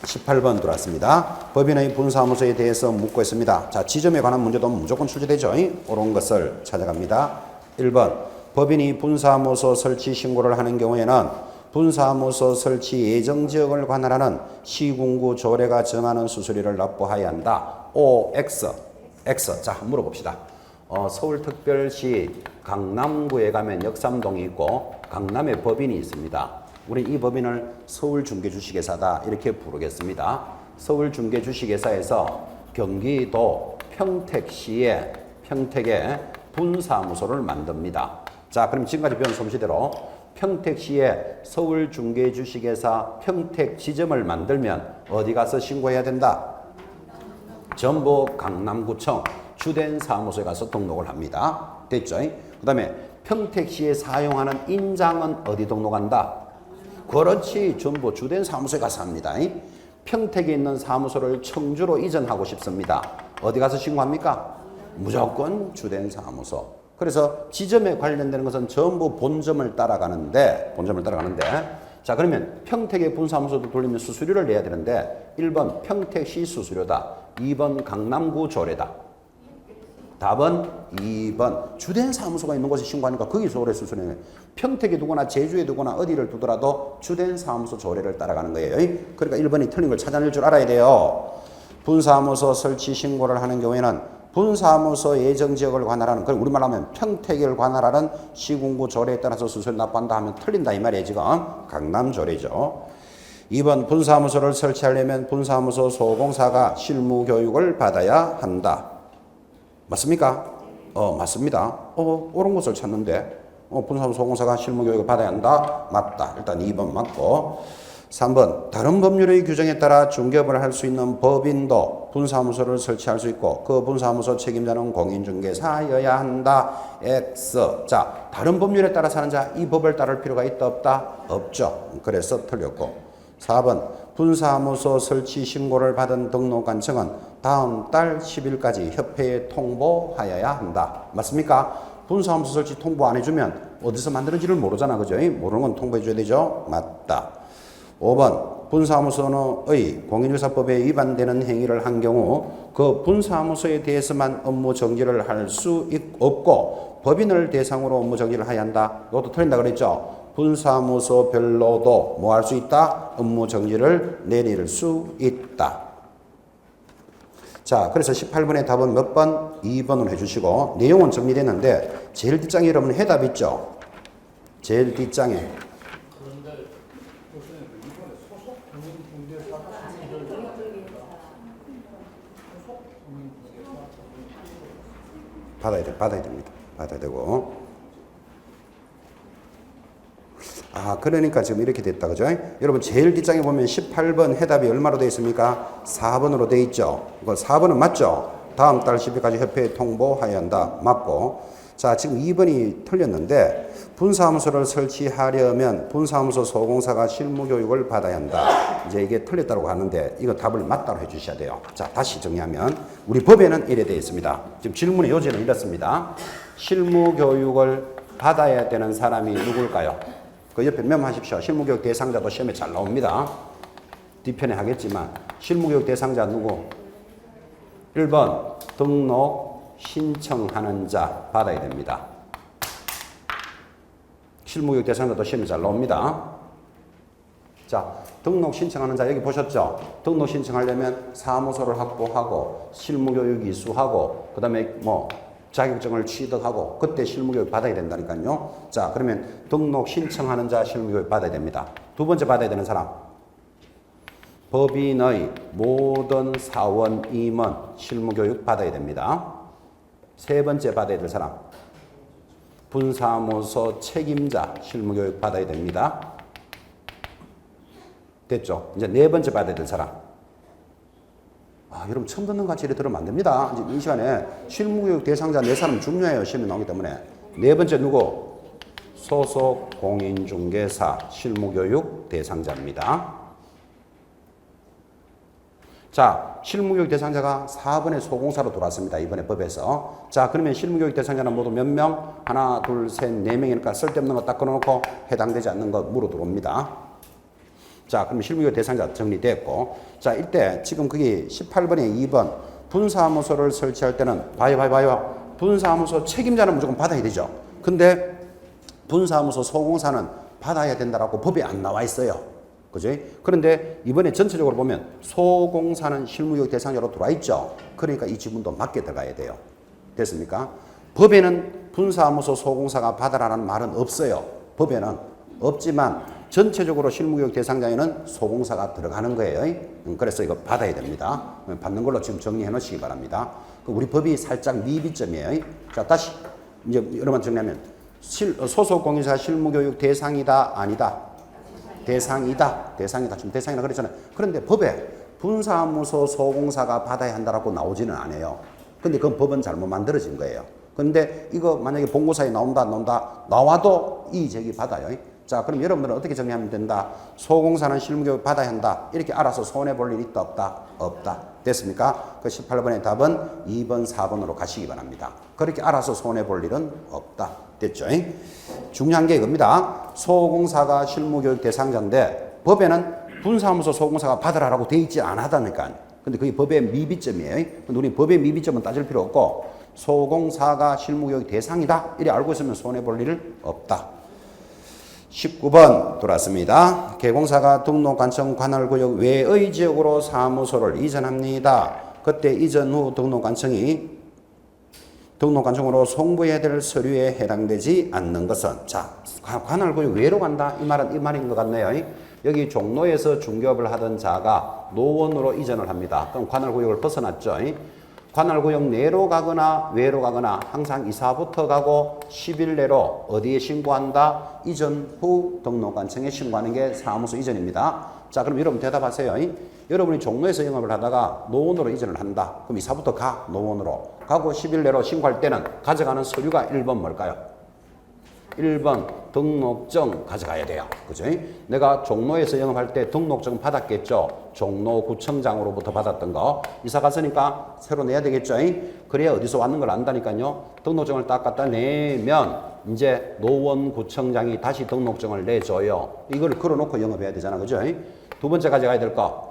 18번 들어왔습니다. 법인의 분사무소에 대해서 묻고 있습니다. 자, 지점에 관한 문제도 무조건 출제되죠. 옳은 것을 찾아갑니다. 1번. 법인이 분사무소 설치 신고를 하는 경우에는 분사무소 설치 예정지역을 관할하는 시군구 조례가 정하는 수수료를 납부해야 한다. O, X. X. 자, 물어봅시다. 서울특별시 강남구에 가면 역삼동이 있고 강남에 법인이 있습니다. 우리 이 법인을 서울중개주식회사다 이렇게 부르겠습니다. 서울중개주식회사에서 경기도 평택시에 평택에 분사무소를 만듭니다. 자, 그럼 지금까지 배운 솜씨대로 평택시에 서울중개주식회사 평택지점을 만들면 어디 가서 신고해야 된다? 전부 강남구청 주된 사무소에 가서 등록을 합니다. 됐죠? 그 다음에 평택시에 사용하는 인장은 어디 등록한다? 그렇지. 전부 주된 사무소에 가서 합니다. 평택에 있는 사무소를 청주로 이전하고 싶습니다. 어디 가서 신고합니까? 무조건 주된 사무소. 그래서 지점에 관련되는 것은 전부 본점을 따라가는데 자, 그러면 평택의 분사무소도 돌리면 수수료를 내야 되는데 1번 평택시 수수료다. 2번 강남구 조례다. 답은 2번 주된 사무소가 있는 곳에 신고하니까 거기서 오래 수수료네. 평택에 두거나 제주에 두거나 어디를 두더라도 주된 사무소 조례를 따라가는 거예요. 그러니까 1번이 틀린 걸 찾아낼 줄 알아야 돼요. 분사무소 설치 신고를 하는 경우에는 분사무소 예정지역을 관할하는, 그럼 우리말로 하면 평택을 관할하는 시군구 조례에 따라서 수수료 납부한다 하면 틀린다 이 말이에요. 지금 강남조례죠. 2번 분사무소를 설치하려면 분사무소 소공사가 실무교육을 받아야 한다. 맞습니까? 맞습니다. 옳은 것을 찾는데 분사무소 소공사가 실무교육을 받아야 한다. 맞다. 일단 2번 맞고 3번 다른 법률의 규정에 따라 중개업을 할 수 있는 법인도 분사무소를 설치할 수 있고 그 분사무소 책임자는 공인중개사여야 한다. X. 자, 다른 법률에 따라서 하는 자 이 법을 따를 필요가 있다 없다? 없죠. 그래서 틀렸고 4번 분사무소 설치 신고를 받은 등록관청은 다음 달 10일까지 협회에 통보하여야 한다. 맞습니까? 분사무소 설치 통보 안 해주면 어디서 만드는지를 모르잖아. 그죠? 모르는 건 통보해 줘야 되죠? 맞다. 5번 분사무소의 공인중개사법에 위반되는 행위를 한 경우 그 분사무소에 대해서만 업무 정지를 할 수 없고 법인을 대상으로 업무 정지를 하여야 한다. 이것도 틀린다 그랬죠. 분사무소별로도 뭐 할 수 있다? 업무 정지를 내릴 수 있다. 자, 그래서 18번의 답은 몇 번? 2번으로 해주시고 내용은 정리됐는데 제일 뒷장에 여러분 해답 있죠? 제일 뒷장에 그런데 교수님 이번에 소속 공인중개사가 받아야 됩니다. 받아야 되고. 그러니까 지금 이렇게 됐다. 그죠? 여러분, 제일 뒷장에 보면 18번 해답이 얼마로 되어 있습니까? 4번으로 되어 있죠. 이거 4번은 맞죠? 다음 달 10일까지 협회에 통보하여야 한다. 맞고. 자, 지금 2번이 틀렸는데, 분사무소를 설치하려면 분사무소 소공사가 실무교육을 받아야 한다. 이제 이게 틀렸다고 하는데, 이거 답을 맞다로 해주셔야 돼요. 자, 다시 정리하면, 우리 법에는 이래 되어 있습니다. 지금 질문의 요지는 이렇습니다. 실무교육을 받아야 되는 사람이 누굴까요? 그 옆에 메모하십시오. 실무교육 대상자도 시험에 잘 나옵니다. 뒤편에 하겠지만 실무교육 대상자 누구? 1번 등록 신청하는 자 받아야 됩니다. 실무교육 대상자도 시험에 잘 나옵니다. 자, 등록 신청하는 자 여기 보셨죠? 등록 신청하려면 사무소를 확보하고 실무교육 이수하고 그 다음에 자격증을 취득하고 그때 실무교육 받아야 된다니까요. 자, 그러면 등록 신청하는 자 실무교육 받아야 됩니다. 두 번째 받아야 되는 사람. 법인의 모든 사원 임원 실무교육 받아야 됩니다. 세 번째 받아야 될 사람. 분사무소 책임자 실무교육 받아야 됩니다. 됐죠? 이제 네 번째 받아야 될 사람. 여러분 처음 듣는 같이 이렇게 들으면 안 됩니다. 이제 이 시간에 실무교육 대상자 네 사람 중요해요. 시험에 나오기 때문에. 네 번째 누구? 소속 공인중개사 실무교육 대상자입니다. 자, 실무교육 대상자가 4번의 소공사로 들어왔습니다. 이번에 법에서. 자, 그러면 실무교육 대상자는 모두 몇 명? 하나, 둘, 셋, 네 명이니까 쓸데없는 거 딱 끊어놓고 해당되지 않는 거 물어 들어옵니다. 자, 그럼 실무교육 대상자 정리됐고. 자, 이때 지금 그게 18번에 2번 분사무소를 설치할 때는 봐요. 분사무소 책임자는 무조건 받아야 되죠. 근데 분사무소 소공사는 받아야 된다라고 법에 안 나와 있어요. 그죠? 그런데 이번에 전체적으로 보면 소공사는 실무교육 대상자로 들어와 있죠. 그러니까 이 지문도 맞게 들어가야 돼요. 됐습니까? 법에는 분사무소 소공사가 받아라는 말은 없어요. 법에는 없지만 전체적으로 실무교육 대상자에는 소공사가 들어가는 거예요. 그래서 이거 받아야 됩니다. 받는 걸로 지금 정리해 놓으시기 바랍니다. 우리 법이 살짝 미비점이에요. 자, 다시 이제 여러분 정리하면 소속 공인사 실무교육 대상이다 아니다? 대상이다. 지금 대상이라 그랬잖아요. 그런데 법에 분사무소 소공사가 받아야 한다라고 나오지는 않아요. 근데 그건 법은 잘못 만들어진 거예요. 근데 이거 만약에 본고사에 나온다 나와도 이의제기 받아요. 자, 그럼 여러분들은 어떻게 정리하면 된다? 소공사는 실무교육 받아야 한다. 이렇게 알아서 손해볼 일 있다 없다? 없다. 됐습니까? 그 18번의 답은 2번, 4번으로 가시기 바랍니다. 그렇게 알아서 손해볼 일은 없다. 됐죠? 중요한 게 이겁니다. 소공사가 실무교육 대상자인데 법에는 분사무소 소공사가 받으라고 돼 있지 않다니까요. 근데 그게 법의 미비점이에요. 근데 우리 법의 미비점은 따질 필요 없고 소공사가 실무교육 대상이다. 이래 알고 있으면 손해볼 일은 없다. 19번 돌아왔습니다. 개공사가 등록관청 관할구역 외의 지역으로 사무소를 이전합니다. 그때 이전 후 등록관청이 등록관청으로 송부해야 될 서류에 해당되지 않는 것은 자, 관할구역 외로 간다. 이 말인 것 같네요. 여기 종로에서 중개업을 하던 자가 노원으로 이전을 합니다. 그럼 관할구역을 벗어났죠. 관할구역 내로 가거나 외로 가거나 항상 이사부터 가고 10일 내로 어디에 신고한다? 이전 후 등록관청에 신고하는 게 사무소 이전입니다. 자, 그럼 여러분 대답하세요. 여러분이 종로에서 영업을 하다가 노원으로 이전을 한다. 그럼 이사부터 가. 노원으로. 가고 10일 내로 신고할 때는 가져가는 서류가 1번 뭘까요? 1번 등록증 가져가야 돼요. 그죠? 내가 종로에서 영업할 때 등록증 받았겠죠? 종로구청장으로부터 받았던 거. 이사 갔으니까 새로 내야 되겠죠? 그래야 어디서 왔는 걸 안다니까요. 등록증을 딱 갖다 내면 이제 노원구청장이 다시 등록증을 내줘요. 이걸 걸어놓고 영업해야 되잖아. 그죠? 두 번째 가져가야 될 거.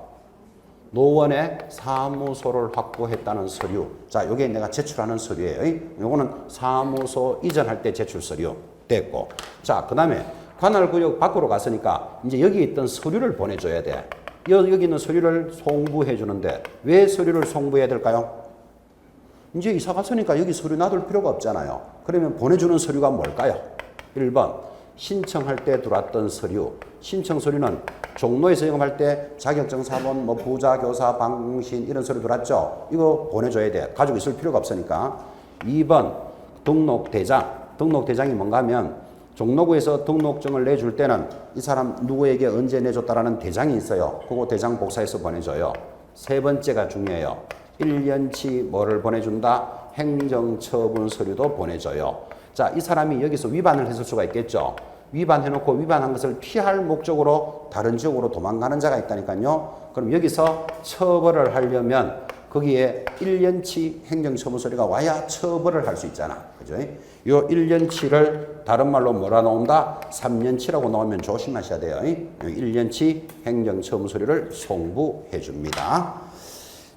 노원에 사무소를 확보했다는 서류. 자, 요게 내가 제출하는 서류예요. 요거는 사무소 이전할 때 제출 서류 됐고. 자, 그 다음에 관할구역 밖으로 갔으니까 이제 여기 있던 서류를 보내줘야 돼. 여기 있는 서류를 송부해 주는데 왜 서류를 송부해야 될까요? 이제 이사 갔으니까 여기 서류 놔둘 필요가 없잖아요. 그러면 보내주는 서류가 뭘까요? 1번 신청할 때 들어왔던 서류. 신청 서류는 종로에서 영업할 때 자격증 사본, 뭐 부자, 교사, 방신 이런 서류 들어왔죠. 이거 보내줘야 돼. 가지고 있을 필요가 없으니까. 2번 등록대장. 등록대장이 뭔가 하면 종로구에서 등록증을 내줄 때는 이 사람 누구에게 언제 내줬다라는 대장이 있어요. 그거 대장 복사해서 보내줘요. 세 번째가 중요해요. 1년치 뭐를 보내준다? 행정처분 서류도 보내줘요. 자, 이 사람이 여기서 위반을 했을 수가 있겠죠. 위반해놓고 위반한 것을 피할 목적으로 다른 지역으로 도망가는 자가 있다니까요. 그럼 여기서 처벌을 하려면 거기에 1년치 행정처분 서류가 와야 처벌을 할 수 있잖아. 그죠? 요 1년치를 다른 말로 뭐라 나온다? 3년치라고 나오면 조심하셔야 돼요. 1년치 행정처분 서류를 송부해 줍니다.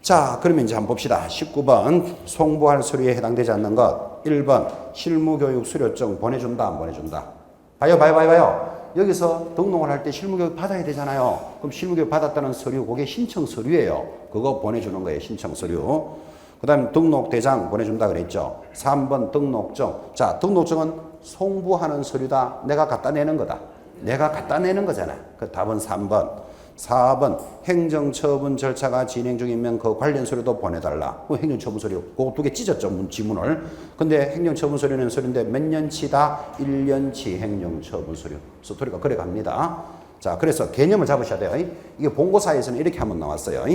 자, 그러면 이제 한번 봅시다. 19번 송부할 서류에 해당되지 않는 것. 1번 실무교육 수료증 보내준다 안 보내준다. 봐요. 여기서 등록을 할 때 실무교육 받아야 되잖아요. 그럼 실무교육 받았다는 서류, 그게 신청 서류예요. 그거 보내주는 거예요. 신청 서류. 그 다음에 등록대장 보내준다 그랬죠. 3번 등록증. 자, 등록증은 송부하는 서류다. 내가 갖다 내는 거다. 내가 갖다 내는 거잖아. 그 답은 3번. 4번 행정처분 절차가 진행 중이면 그 관련 서류도 보내달라. 그 행정처분 서류 그거 두 개 찢었죠. 지문을. 근데 행정처분 서류는 서류인데 몇 년치다? 1년치 행정처분 서류. 스토리가 그래 갑니다. 자, 그래서 개념을 잡으셔야 돼요. 이게 본고사에서는 이렇게 한번 나왔어요.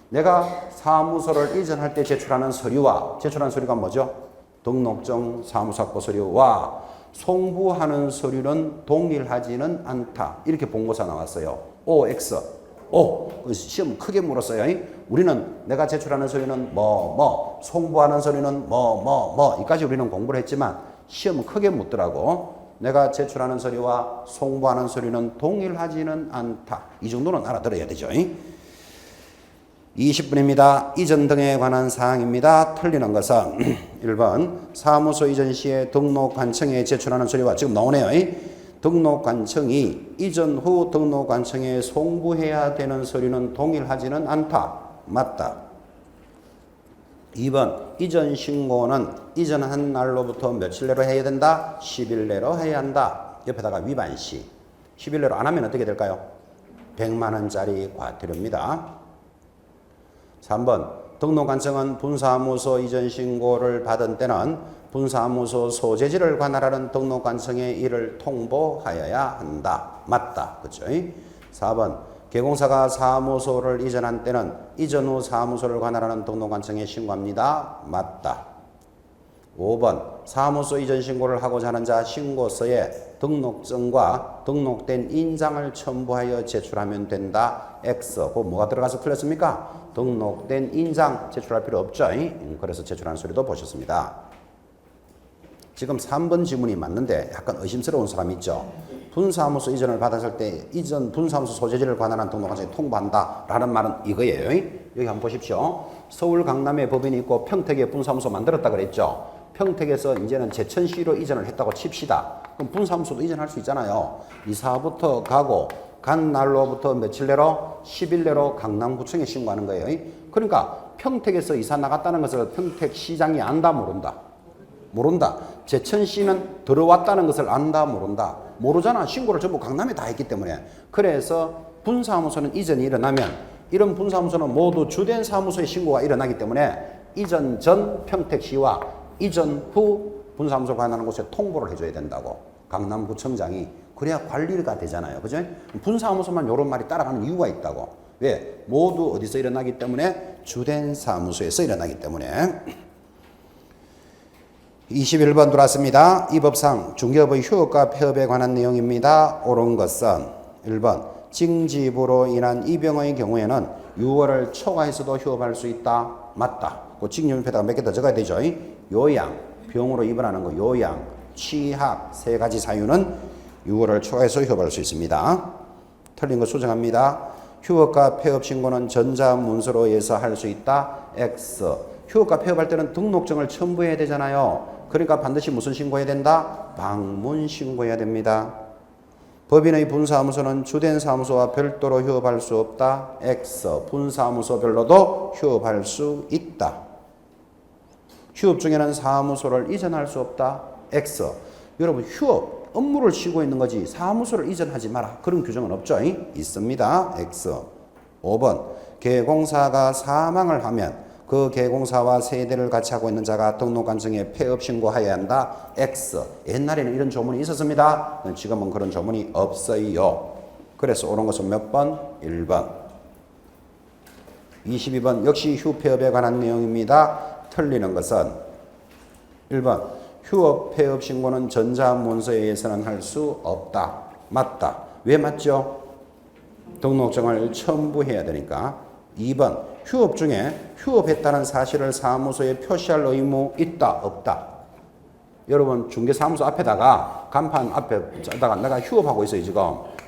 내가 사무소를 이전할 때 제출하는 서류와 제출한 서류가 뭐죠? 등록증, 사무소 확보 서류와 송부하는 서류는 동일하지는 않다. 이렇게 본고사 나왔어요. OX. 시험 크게 물었어요. 우리는 내가 제출하는 서류는 송부하는 서류는 이까지 우리는 공부를 했지만 시험은 크게 묻더라고. 내가 제출하는 서류와 송부하는 서류는 동일하지는 않다. 이 정도는 알아들어야 되죠. 20분입니다. 이전 등에 관한 사항입니다. 틀리는 것은 1번 사무소 이전 시에 등록관청에 제출하는 서류와 지금 나오네요. 등록관청이 이전 후 등록관청에 송부해야 되는 서류는 동일하지는 않다. 맞다. 2번 이전 신고는 이전한 날로부터 며칠 내로 해야 된다? 10일 내로 해야 한다. 옆에다가 위반시. 10일 내로 안 하면 어떻게 될까요? 100만 원짜리 과태료입니다. 3번 등록관청은 분사무소 이전 신고를 받은 때는 분사무소 소재지를 관할하는 등록관청에 이를 통보하여야 한다. 맞다. 그렇죠? 4번 개공사가 사무소를 이전한 때는 이전 후 사무소를 관할하는 등록관청에 신고합니다. 맞다. 5번 사무소 이전 신고를 하고자 하는 자 신고서에 등록증과 등록된 인장을 첨부하여 제출하면 된다. X. 그거 뭐가 들어가서 틀렸습니까? 등록된 인장 제출할 필요 없죠. 그래서 제출하는 소리도 보셨습니다. 지금 3번 지문이 맞는데 약간 의심스러운 사람이 있죠. 분사무소 이전을 받았을 때 이전 분사무소 소재지를 관할한 등록관청에 통보한다 라는 말은 이거예요. 여기 한번 보십시오. 서울 강남에 법인이 있고 평택에 분사무소 만들었다 그랬죠. 평택에서 이제는 제천시로 이전을 했다고 칩시다. 그럼 분사무소도 이전할 수 있잖아요. 이사부터 가고 간 날로부터 며칠 내로? 10일 내로 강남구청에 신고하는 거예요. 그러니까 평택에서 이사 나갔다는 것을 평택시장이 안다 모른다? 모른다. 제천시는 들어왔다는 것을 안다 모른다? 모르잖아. 신고를 전부 강남에 다 했기 때문에. 그래서 분사무소는 이전이 일어나면 이런 분사무소는 모두 주된 사무소에 신고가 일어나기 때문에 이전 전 평택시와 이전 후 분사무소 관할하는 곳에 통보를 해줘야 된다고. 강남구청장이. 그래야 관리가 되잖아요. 그죠? 분사무소만 이런 말이 따라가는 이유가 있다고. 왜? 모두 어디서 일어나기 때문에? 주된 사무소에서 일어나기 때문에. 21번 들어왔습니다. 이 법상 중개업의 휴업과 폐업에 관한 내용입니다. 옳은 것은 1번 징집으로 인한 입영의 경우에는 6월을 초과해서도 휴업할 수 있다. 맞다. 그 징집에다가 몇 개 더 적어야 되죠. 요양, 병으로 입원하는 거 요양, 취학 세 가지 사유는 6월을 초과해서 휴업할 수 있습니다. 틀린 거 수정합니다. 휴업과 폐업 신고는 전자문서로 해서 할 수 있다. X. 휴업과 폐업할 때는 등록증을 첨부해야 되잖아요. 그러니까 반드시 무슨 신고해야 된다? 방문 신고해야 됩니다. 법인의 분사무소는 주된 사무소와 별도로 휴업할 수 없다. X. 분사무소별로도 휴업할 수 있다. 휴업 중에는 사무소를 이전할 수 없다. X. 여러분 휴업 업무를 쉬고 있는 거지 사무소를 이전하지 마라. 그런 규정은 없죠? 있습니다. X. 5번 개공사가 사망을 하면 그 개공사와 세대를 같이 하고 있는 자가 등록관청에 폐업 신고하여야 한다. X. 옛날에는 이런 조문이 있었습니다. 지금은 그런 조문이 없어요. 그래서 옳은 것은 몇 번? 1번. 22번 역시 휴폐업에 관한 내용입니다. 틀리는 것은 1번 휴업 폐업 신고는 전자문서에 의해서는 할 수 없다. 맞다. 왜 맞죠? 등록증을 첨부해야 되니까. 2번 휴업 중에 휴업했다는 사실을 사무소에 표시할 의무 있다 없다. 여러분 중개사무소 앞에다가 간판 앞에다가 내가 휴업하고 있어요. 지금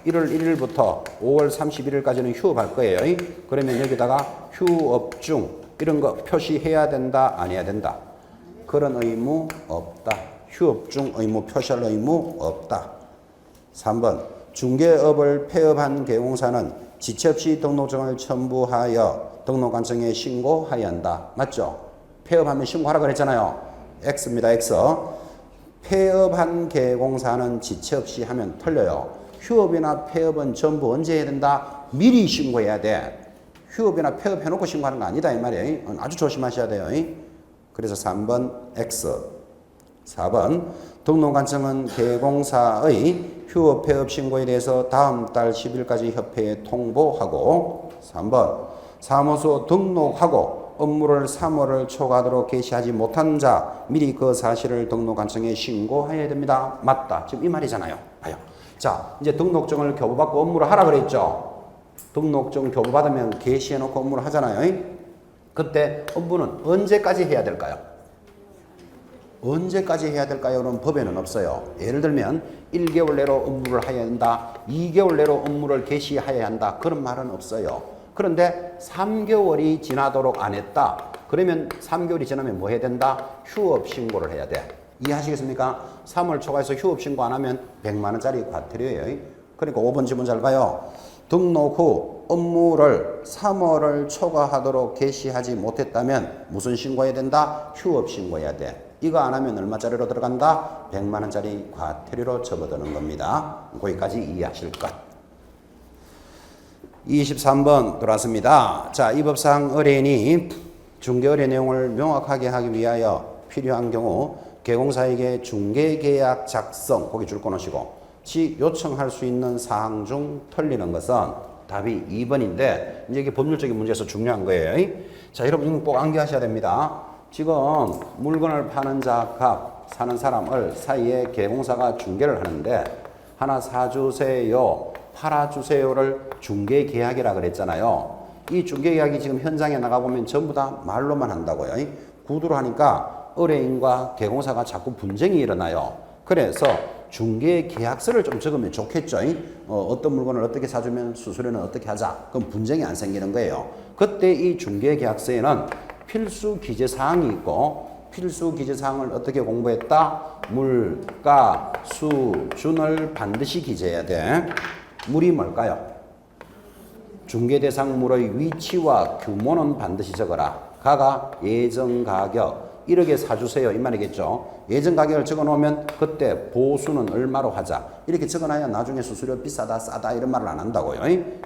1월 1일부터 5월 31일까지는 휴업할 거예요. 그러면 여기다가 휴업 중 이런 거 표시해야 된다 안 해야 된다. 그런 의무 없다. 휴업 중 의무 표시할 의무 없다. 3번 중개업을 폐업한 개공사는 지체 없이 등록증을 첨부하여 등록관청에 신고하여야 한다. 맞죠? 폐업하면 신고하라 그랬잖아요. X입니다. X. 폐업한 개공사는 지체 없이 하면 틀려요. 휴업이나 폐업은 전부 언제 해야 된다? 미리 신고해야 돼. 휴업이나 폐업해놓고 신고하는 거 아니다 이 말이에요. 아주 조심하셔야 돼요. 그래서 3번 X. 4번 등록관청은 개공사의 휴업 폐업 신고에 대해서 다음 달 10일까지 협회에 통보하고 3번 사무소 등록하고 업무를 3월을 초과하도록 개시하지 못한 자 미리 그 사실을 등록관청에 신고해야 됩니다. 맞다. 지금 이 말이잖아요. 봐요. 자 이제 등록증을 교부받고 업무를 하라 그랬죠. 등록증 교부받으면 개시해놓고 업무를 하잖아요. 그때 업무는 언제까지 해야 될까요? 언제까지 해야 될까요? 그럼 법에는 없어요. 예를 들면 1개월 내로 업무를 해야 한다. 2개월 내로 업무를 개시해야 한다. 그런 말은 없어요. 그런데 3개월이 지나도록 안 했다. 그러면 3개월이 지나면 뭐 해야 된다? 휴업 신고를 해야 돼. 이해하시겠습니까? 3월 초과해서 휴업 신고 안 하면 100만 원짜리 과태료예요. 그러니까 5번 지문 잘 봐요. 등록 후 업무를 3월을 초과하도록 개시하지 못했다면 무슨 신고해야 된다? 휴업 신고해야 돼. 이거 안 하면 얼마짜리로 들어간다? 100만 원짜리 과태료로 접어드는 겁니다. 거기까지 이해하실 것. 23번 들어왔습니다. 자, 이 법상 의뢰인이 중개의뢰 내용을 명확하게 하기 위하여 필요한 경우 개공사에게 중개계약 작성, 거기 줄 꺼놓으시고 시 요청할 수 있는 사항 중 틀리는 것은 답이 2번인데 이제 이게 법률적인 문제에서 중요한 거예요. 자, 여러분 꼭 암기하셔야 됩니다. 지금 물건을 파는 자, 값, 사는 사람을 사이에 개공사가 중개를 하는데 하나 사주세요, 팔아주세요를 중개계약이라 그랬잖아요. 이 중개계약이 지금 현장에 나가보면 전부 다 말로만 한다고요. 구두로 하니까 의뢰인과 개공사가 자꾸 분쟁이 일어나요. 그래서 중개계약서를 좀 적으면 좋겠죠. 어떤 물건을 어떻게 사주면 수수료는 어떻게 하자. 그럼 분쟁이 안 생기는 거예요. 그때 이 중개계약서에는 필수 기재사항이 있고 필수 기재사항을 어떻게 공부했다? 물가, 수준을 반드시 기재해야 돼. 물이 뭘까요? 중개대상 물의 위치와 규모는 반드시 적어라. 가가 예정가격 1억에 사주세요 이 말이겠죠. 예정가격을 적어놓으면 그때 보수는 얼마로 하자 이렇게 적어놔야 나중에 수수료 비싸다 싸다 이런 말을 안 한다고요.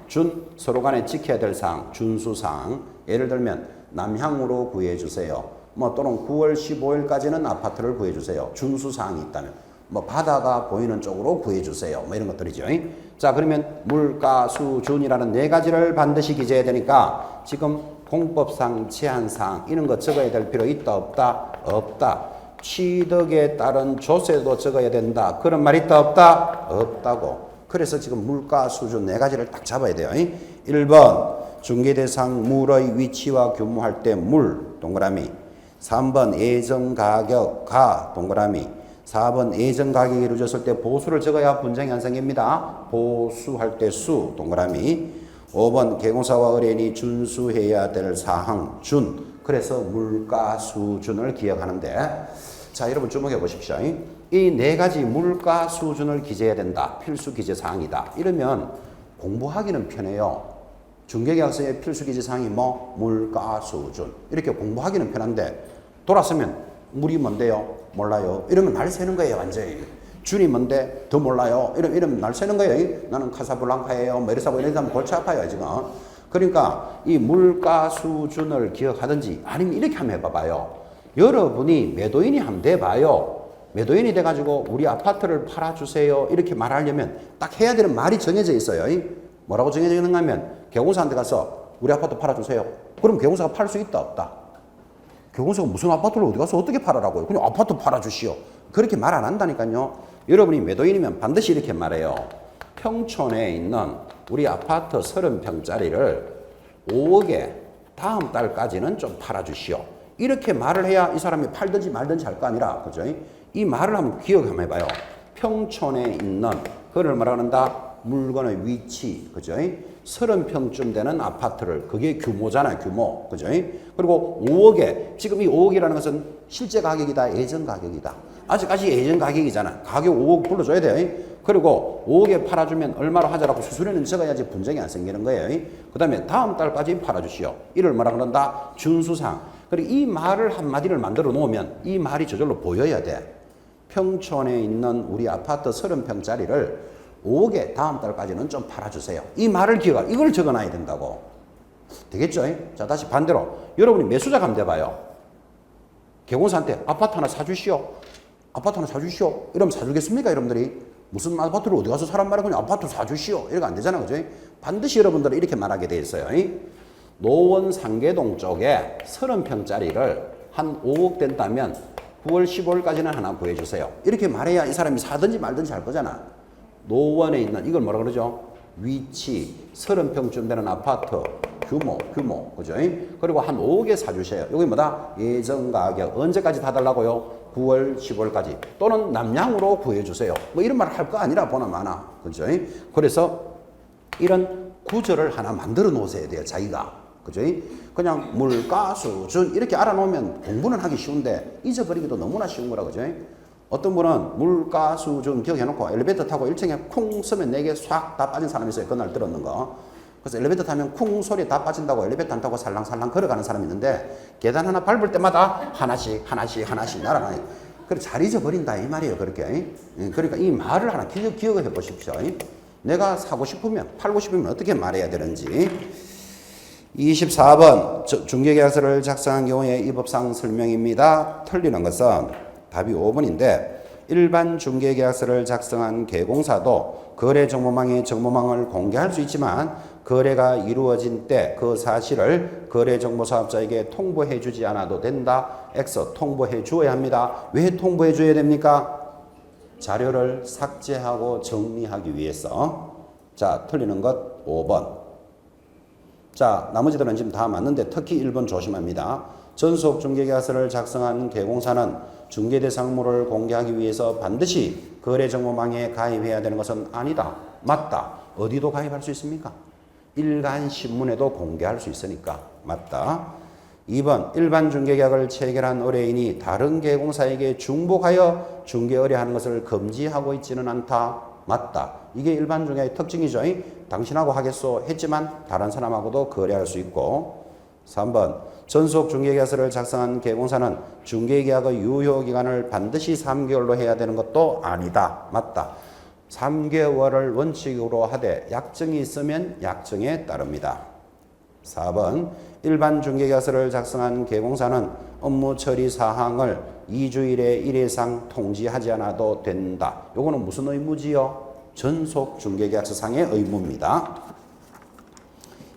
준 서로 간에 지켜야 될 사항 준수사항 예를 들면 남향으로 구해주세요. 뭐 또는 9월 15일까지는 아파트를 구해주세요. 준수사항이 있다면 뭐 바다가 보이는 쪽으로 구해주세요. 뭐 이런 것들이죠. 자 그러면 물가 수준이라는 네 가지를 반드시 기재해야 되니까 지금 공법상 제한사항 이런 거 적어야 될 필요 있다 없다? 없다. 취득에 따른 조세도 적어야 된다. 그런 말 있다 없다? 없다고. 그래서 지금 물가 수준 네 가지를 딱 잡아야 돼요. 1번 중개대상 물의 위치와 규모할 때 물 동그라미 3번 예정가격 가 동그라미 4번 예정가격이 이루어졌을 때 보수를 적어야 분쟁이 안 생깁니다. 보수할 때 수 동그라미 5번 개공사와 의뢰인이 준수해야 될 사항 준. 그래서 물가 수준을 기억하는데 자 여러분 주목해 보십시오. 이 네 가지 물가 수준을 기재해야 된다. 필수 기재 사항이다. 이러면 공부하기는 편해요. 중개계약서의 필수 기재 사항이 뭐 물가 수준 이렇게 공부하기는 편한데 돌았으면 물이 뭔데요? 몰라요. 이러면 날 새는 거예요 완전히. 준이 뭔데? 더 몰라요. 이러면 날 새는 거예요. 나는 카사블랑카예요. 뭐 이래서 이러면 골치 아파요 지금. 그러니까 이 물가 수준을 기억하든지 아니면 이렇게 한번 해봐봐요. 여러분이 매도인이 한번 돼봐요. 매도인이 돼가지고 우리 아파트를 팔아주세요 이렇게 말하려면 딱 해야 되는 말이 정해져 있어요. 뭐라고 정해져 있는가 하면 개공사한테 가서 우리 아파트 팔아주세요. 그럼 개공사가 팔 수 있다 없다? 개공사가 무슨 아파트를 어디 가서 어떻게 팔아라고요? 그냥 아파트 팔아주시오. 그렇게 말 안 한다니까요. 여러분이 매도인이면 반드시 이렇게 말해요. 평촌에 있는 우리 아파트 30평짜리를 5억에 다음 달까지는 좀 팔아주시오. 이렇게 말을 해야 이 사람이 팔든지 말든지 할 거 아니라, 그죠? 이 말을 한번 기억 한번 해봐요. 평촌에 있는, 그걸 뭐라 그런다? 물건의 위치, 그죠? 30평쯤 되는 아파트를, 그게 규모잖아요, 규모. 그죠? 그리고 5억에, 지금 이 5억이라는 것은 실제 가격이다, 예전 가격이다. 아직까지 예전 가격이잖아. 가격 5억 불러줘야 돼. 그리고 5억에 팔아주면 얼마로 하자라고 수수료는 적어야지 분쟁이 안 생기는 거예요. 그 다음에 다음 달까지 팔아주시오. 이를 뭐라 그런다? 준수상. 그리고 이 말을 한마디를 만들어 놓으면 이 말이 저절로 보여야 돼. 평촌에 있는 우리 아파트 30평짜리를 5억에 다음 달까지는 좀 팔아주세요. 이 말을 이걸 적어놔야 된다고. 되겠죠? 자, 다시 반대로. 여러분이 매수자가 한번 돼봐요. 개공사한테 아파트 하나 사주시오. 아파트 하나 사주시오. 이러면 사주겠습니까, 여러분들이? 무슨 아파트를 어디 가서 사람 말이야 그냥 아파트 사주시오. 이러면 안 되잖아, 그죠? 반드시 여러분들은 이렇게 말하게 돼 있어요. 노원 상계동 쪽에 30평짜리를 한 5억 된다면 9월 15일까지는 하나 구해주세요. 이렇게 말해야 이 사람이 사든지 말든지 할 거잖아. 노원에 있는 이걸 뭐라 그러죠? 위치, 30평쯤 되는 아파트, 규모, 그죠? 그리고 한 5억에 사주세요. 여기 뭐다? 예전 가격. 언제까지 다 달라고요? 9월 15일까지. 또는 남양으로 구해주세요. 뭐 이런 말 할 거 아니라 보나 마나. 그죠? 그래서 이런 구절을 하나 만들어 놓으셔야 돼요, 자기가. 그죠? 그냥 물가 수준 이렇게 알아놓으면 공부는 하기 쉬운데 잊어버리기도 너무나 쉬운 거라, 그죠? 어떤 분은 물가 수준 기억해놓고 엘리베이터 타고 1층에 쿵 쓰면 4개 싹 다 빠진 사람이 있어요. 그날 들었는 거. 그래서 엘리베이터 타면 쿵 소리 다 빠진다고 엘리베이터 안 타고 살랑살랑 걸어가는 사람이 있는데 계단 하나 밟을 때마다 하나씩 날아가니. 그래 잘 잊어버린다 이 말이에요. 그렇게. 그러니까 이 말을 하나 기억해 보십시오. 내가 사고 싶으면 팔고 싶으면 어떻게 말해야 되는지. 24번 중개계약서를 작성한 경우에 이 법상 설명입니다. 틀리는 것은 답이 5번인데 일반 중개계약서를 작성한 개공사도 거래정보망에 정보망을 공개할 수 있지만 거래가 이루어진 때 그 사실을 거래정보사업자에게 통보해 주지 않아도 된다. X 통보해 주어야 합니다. 왜 통보해 줘야 됩니까? 자료를 삭제하고 정리하기 위해서. 자, 틀리는 것 5번. 자, 나머지들은 지금 다 맞는데 특히 1번 조심합니다. 전속 중개계약서를 작성한 개공사는 중개대상물을 공개하기 위해서 반드시 거래정보망에 가입해야 되는 것은 아니다. 맞다. 어디도 가입할 수 있습니까? 일간신문에도 공개할 수 있으니까 맞다. 2번 일반 중개계약을 체결한 의뢰인이 다른 개공사에게 중복하여 중개 의뢰하는 것을 금지하고 있지는 않다. 맞다. 이게 일반 중개의 특징이죠. 당신하고 하겠소 했지만 다른 사람하고도 거래할 수 있고. 3번 전속 중개계약서를 작성한 개공사는 중개계약의 유효기간을 반드시 3개월로 해야 되는 것도 아니다. 맞다. 3개월을 원칙으로 하되 약정이 있으면 약정에 따릅니다. 4번 일반 중개계약서를 작성한 개공사는 업무 처리 사항을 2주일에 1회 이상 통지하지 않아도 된다. 요거는 무슨 의무지요? 전속 중개계약서상의 의무입니다.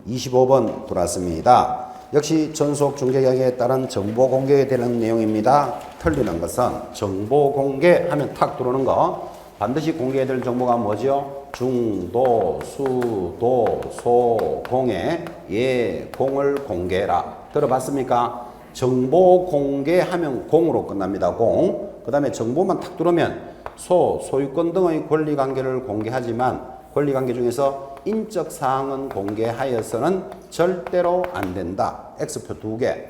25번 들어왔습니다. 역시 전속 중개계약에 따른 정보 공개에 되는 내용입니다. 틀리는 것은 정보 공개하면 탁 들어오는 거 반드시 공개해야 될 정보가 뭐죠? 중도, 수도, 소, 공의 예공을 공개해라. 들어봤습니까? 정보 공개하면 공으로 끝납니다. 공. 그 다음에 정보만 탁 들어오면 소유권 등의 권리관계를 공개하지만 권리관계 중에서 인적 사항은 공개하여서는 절대로 안 된다. X표 2개.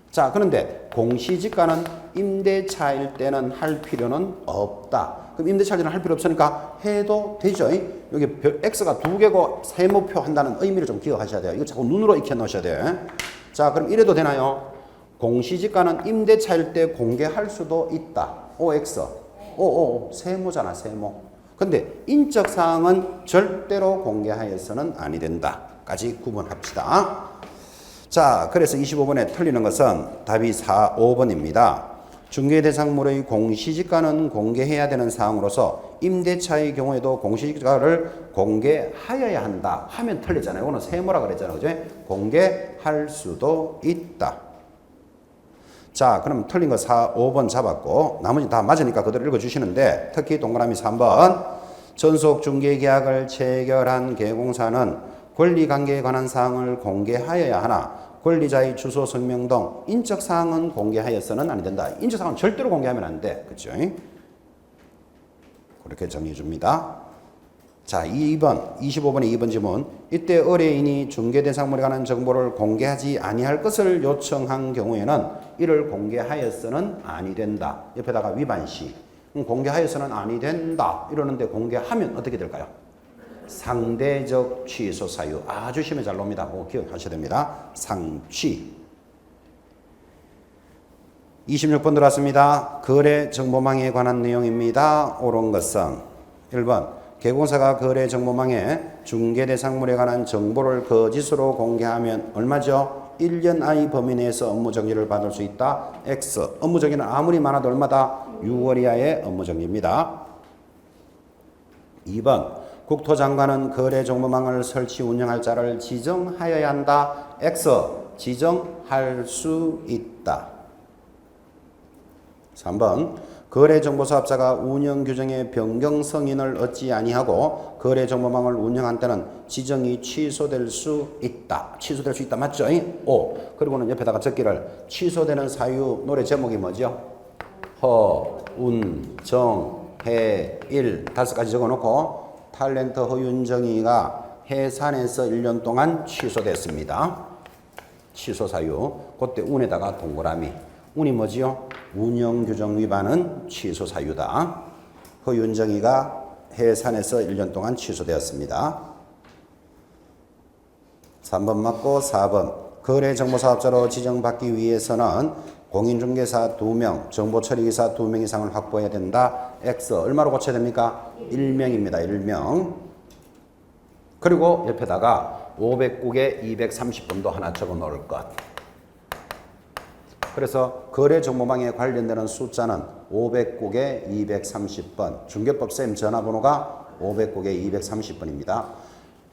자, 그런데 공시지가는 임대차일 때는 할 필요는 없다. 그럼 임대차일 때는 할 필요 없으니까 해도 되죠. 여기 X가 2개고 세모표 한다는 의미를 좀 기억하셔야 돼요. 이거 자꾸 눈으로 익혀 놓으셔야 돼요. 자, 그럼 이래도 되나요? 공시지가는 임대차일 때 공개할 수도 있다. OX. 세모잖아, 세모. 근데 인적 사항은 절대로 공개하여서는 아니 된다. 까지 구분합시다. 자, 그래서 25번에 틀리는 것은 답이 5번입니다. 중개대상물의 공시지가는 공개해야 되는 사항으로서 임대차의 경우에도 공시지가를 공개하여야 한다. 하면 틀리잖아요. 이거는 세모라 그랬잖아요. 그죠? 공개할 수도 있다. 자, 그럼 틀린 거 5번 잡았고 나머지 다 맞으니까 그대로 읽어주시는데 특히 동그라미 3번 전속 중개계약을 체결한 계공사는 권리관계에 관한 사항을 공개하여야 하나 권리자의 주소, 성명 등 인적 사항은 공개하여서는 아니 된다. 인적 사항은 절대로 공개하면 안 돼. 그렇죠? 그렇게 정리해 줍니다. 자, 25번의 2번 지문. 이때 의뢰인이 중개대상물에 관한 정보를 공개하지 아니할 것을 요청한 경우에는 이를 공개하여서는 아니 된다. 옆에다가 위반시. 공개하여서는 아니 된다. 이러는데 공개하면 어떻게 될까요? 상대적 취소 사유. 아주 심히 잘 놉니다. 기억하셔야 됩니다. 상취. 26번 들어왔습니다. 거래 정보망에 관한 내용입니다. 옳은 것은 1번 계공사가 거래 정보망에 중개대상물에 관한 정보를 거짓으로 공개하면 얼마죠? 1년 안의 범위 내에서 업무정지를 받을 수 있다. X. 업무정지는 아무리 많아도 얼마다? 6월 이하의 업무정지입니다. 2번 국토장관은 거래 정보망을 설치 운영할 자를 지정하여야 한다. X. 지정할 수 있다. 3번 거래정보사업자가 운영규정의 변경 승인을 얻지 아니하고 거래정보망을 운영한 때는 지정이 취소될 수 있다. 취소될 수 있다. 맞죠? 5. 그리고는 옆에다가 적기를 취소되는 사유 노래 제목이 뭐죠? 허, 운, 정, 해, 일 5가지 적어놓고 탤런트 허윤정이가 해산에서 1년 동안 취소됐습니다. 취소 사유. 그때 운에다가 동그라미. 운이 뭐지요? 운영규정 위반은 취소 사유다. 허윤정이가 해산에서 1년 동안 취소되었습니다. 3번 맞고 4번 거래정보사업자로 지정받기 위해서는 공인중개사 2명, 정보처리기사 2명 이상을 확보해야 된다. X 얼마로 고쳐야 됩니까? 1명입니다. 1명. 그리고 옆에다가 500국에 230번도 하나 적어 놓을 것. 그래서 거래정보망에 관련되는 숫자는 500국에 230번, 중개법쌤 전화번호가 500국에 230번입니다.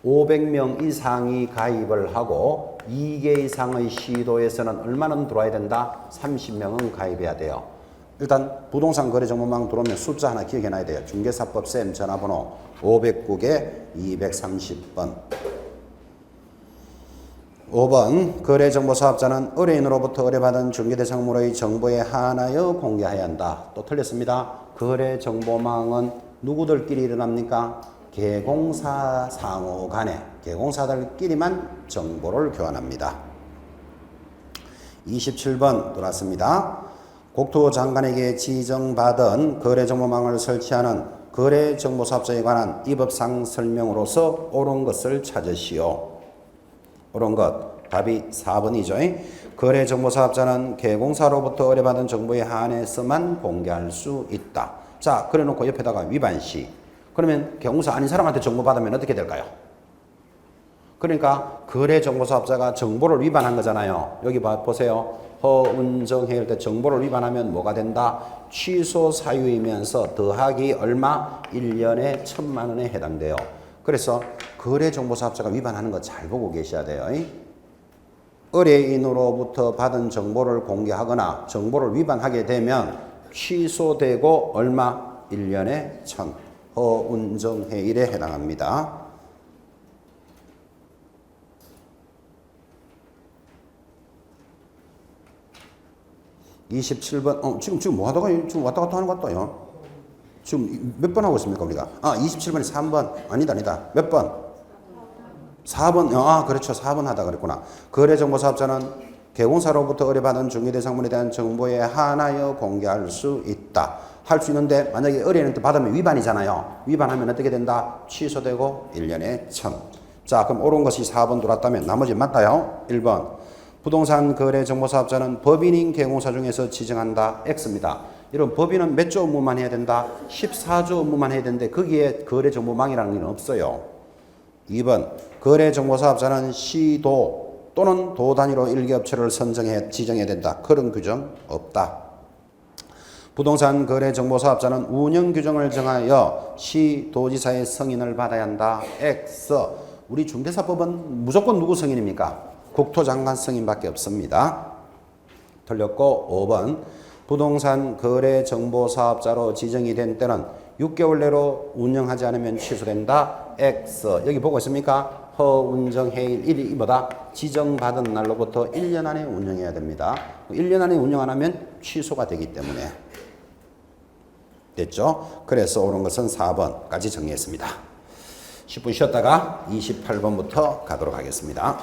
500명 이상이 가입을 하고 2개 이상의 시도에서는 얼마는 들어와야 된다? 30명은 가입해야 돼요. 일단 부동산 거래정보망 들어오면 숫자 하나 기억해놔야 돼요. 중개사법쌤 전화번호 500국에 230번. 5번 거래정보사업자는 의뢰인으로부터 의뢰받은 중개대상물의 정보에 한하여 공개해야 한다. 또 틀렸습니다. 거래정보망은 누구들끼리 일어납니까? 계공사 상호 간에 계공사들끼리만 정보를 교환합니다. 27번 들어왔습니다. 국토장관에게 지정받은 거래정보망을 설치하는 거래정보사업자에 관한 입법상 설명으로서 옳은 것을 찾으시오. 옳은 것 답이 4번이죠. 거래정보사업자는 계공사로부터 의뢰받은 정보에 한해서만 공개할 수 있다. 자, 그래놓고 옆에다가 위반시. 그러면 계공사 아닌 사람한테 정보 받으면 어떻게 될까요? 그러니까 거래정보사업자가 정보를 위반한 거잖아요. 여기 보세요. 허운정해일 때 정보를 위반하면 뭐가 된다? 취소 사유이면서 더하기 얼마? 1년에 1,000만 원에 해당돼요. 그래서 거래정보사업자가 위반하는 거 잘 보고 계셔야 돼요. 의뢰인으로부터 받은 정보를 공개하거나 정보를 위반하게 되면 취소되고 얼마? 1년에 1,000. 허운정해일에 해당합니다. 27번 지금 뭐 하다가 지금 왔다 갔다 하는 것 같아요. 지금 몇 번 하고 있습니까, 우리가? 27번이 3번. 아니다. 몇 번? 4번. 그렇죠. 4번 하다 그랬구나. 거래정보사업자는 개공사로부터 의뢰받은 중개대상물에 대한 정보에 한하여 공개할 수 있다. 할 수 있는데 만약에 의뢰는 또 받으면 위반이잖아요. 위반하면 어떻게 된다? 취소되고 1년에 1000. 자, 그럼 옳은 것이 4번 돌았다면 나머지 맞다요. 1번. 부동산 거래정보사업자는 법인인 개공사 중에서 지정한다. X입니다. 이런 법인은 몇 조 업무만 해야 된다? 14조 업무만 해야 되는데 거기에 거래정보망이라는 게 없어요. 2번. 거래정보사업자는 시도 또는 도 단위로 일개업체를 지정해야 된다. 그런 규정 없다. 부동산 거래정보사업자는 운영규정을 정하여 시도지사의 승인을 받아야 한다. X. 우리 중개사법은 무조건 누구 승인입니까? 국토장관 승인밖에 없습니다. 틀렸고 5번. 부동산 거래정보사업자로 지정이 된 때는 6개월 내로 운영하지 않으면 취소된다. X. 여기 보고 있습니까? 허운정해일 1이 이보다 지정받은 날로부터 1년 안에 운영해야 됩니다. 1년 안에 운영 안 하면 취소가 되기 때문에. 됐죠? 그래서 옳은 것은 4번까지 정리했습니다. 10분 쉬었다가 28번부터 가도록 하겠습니다.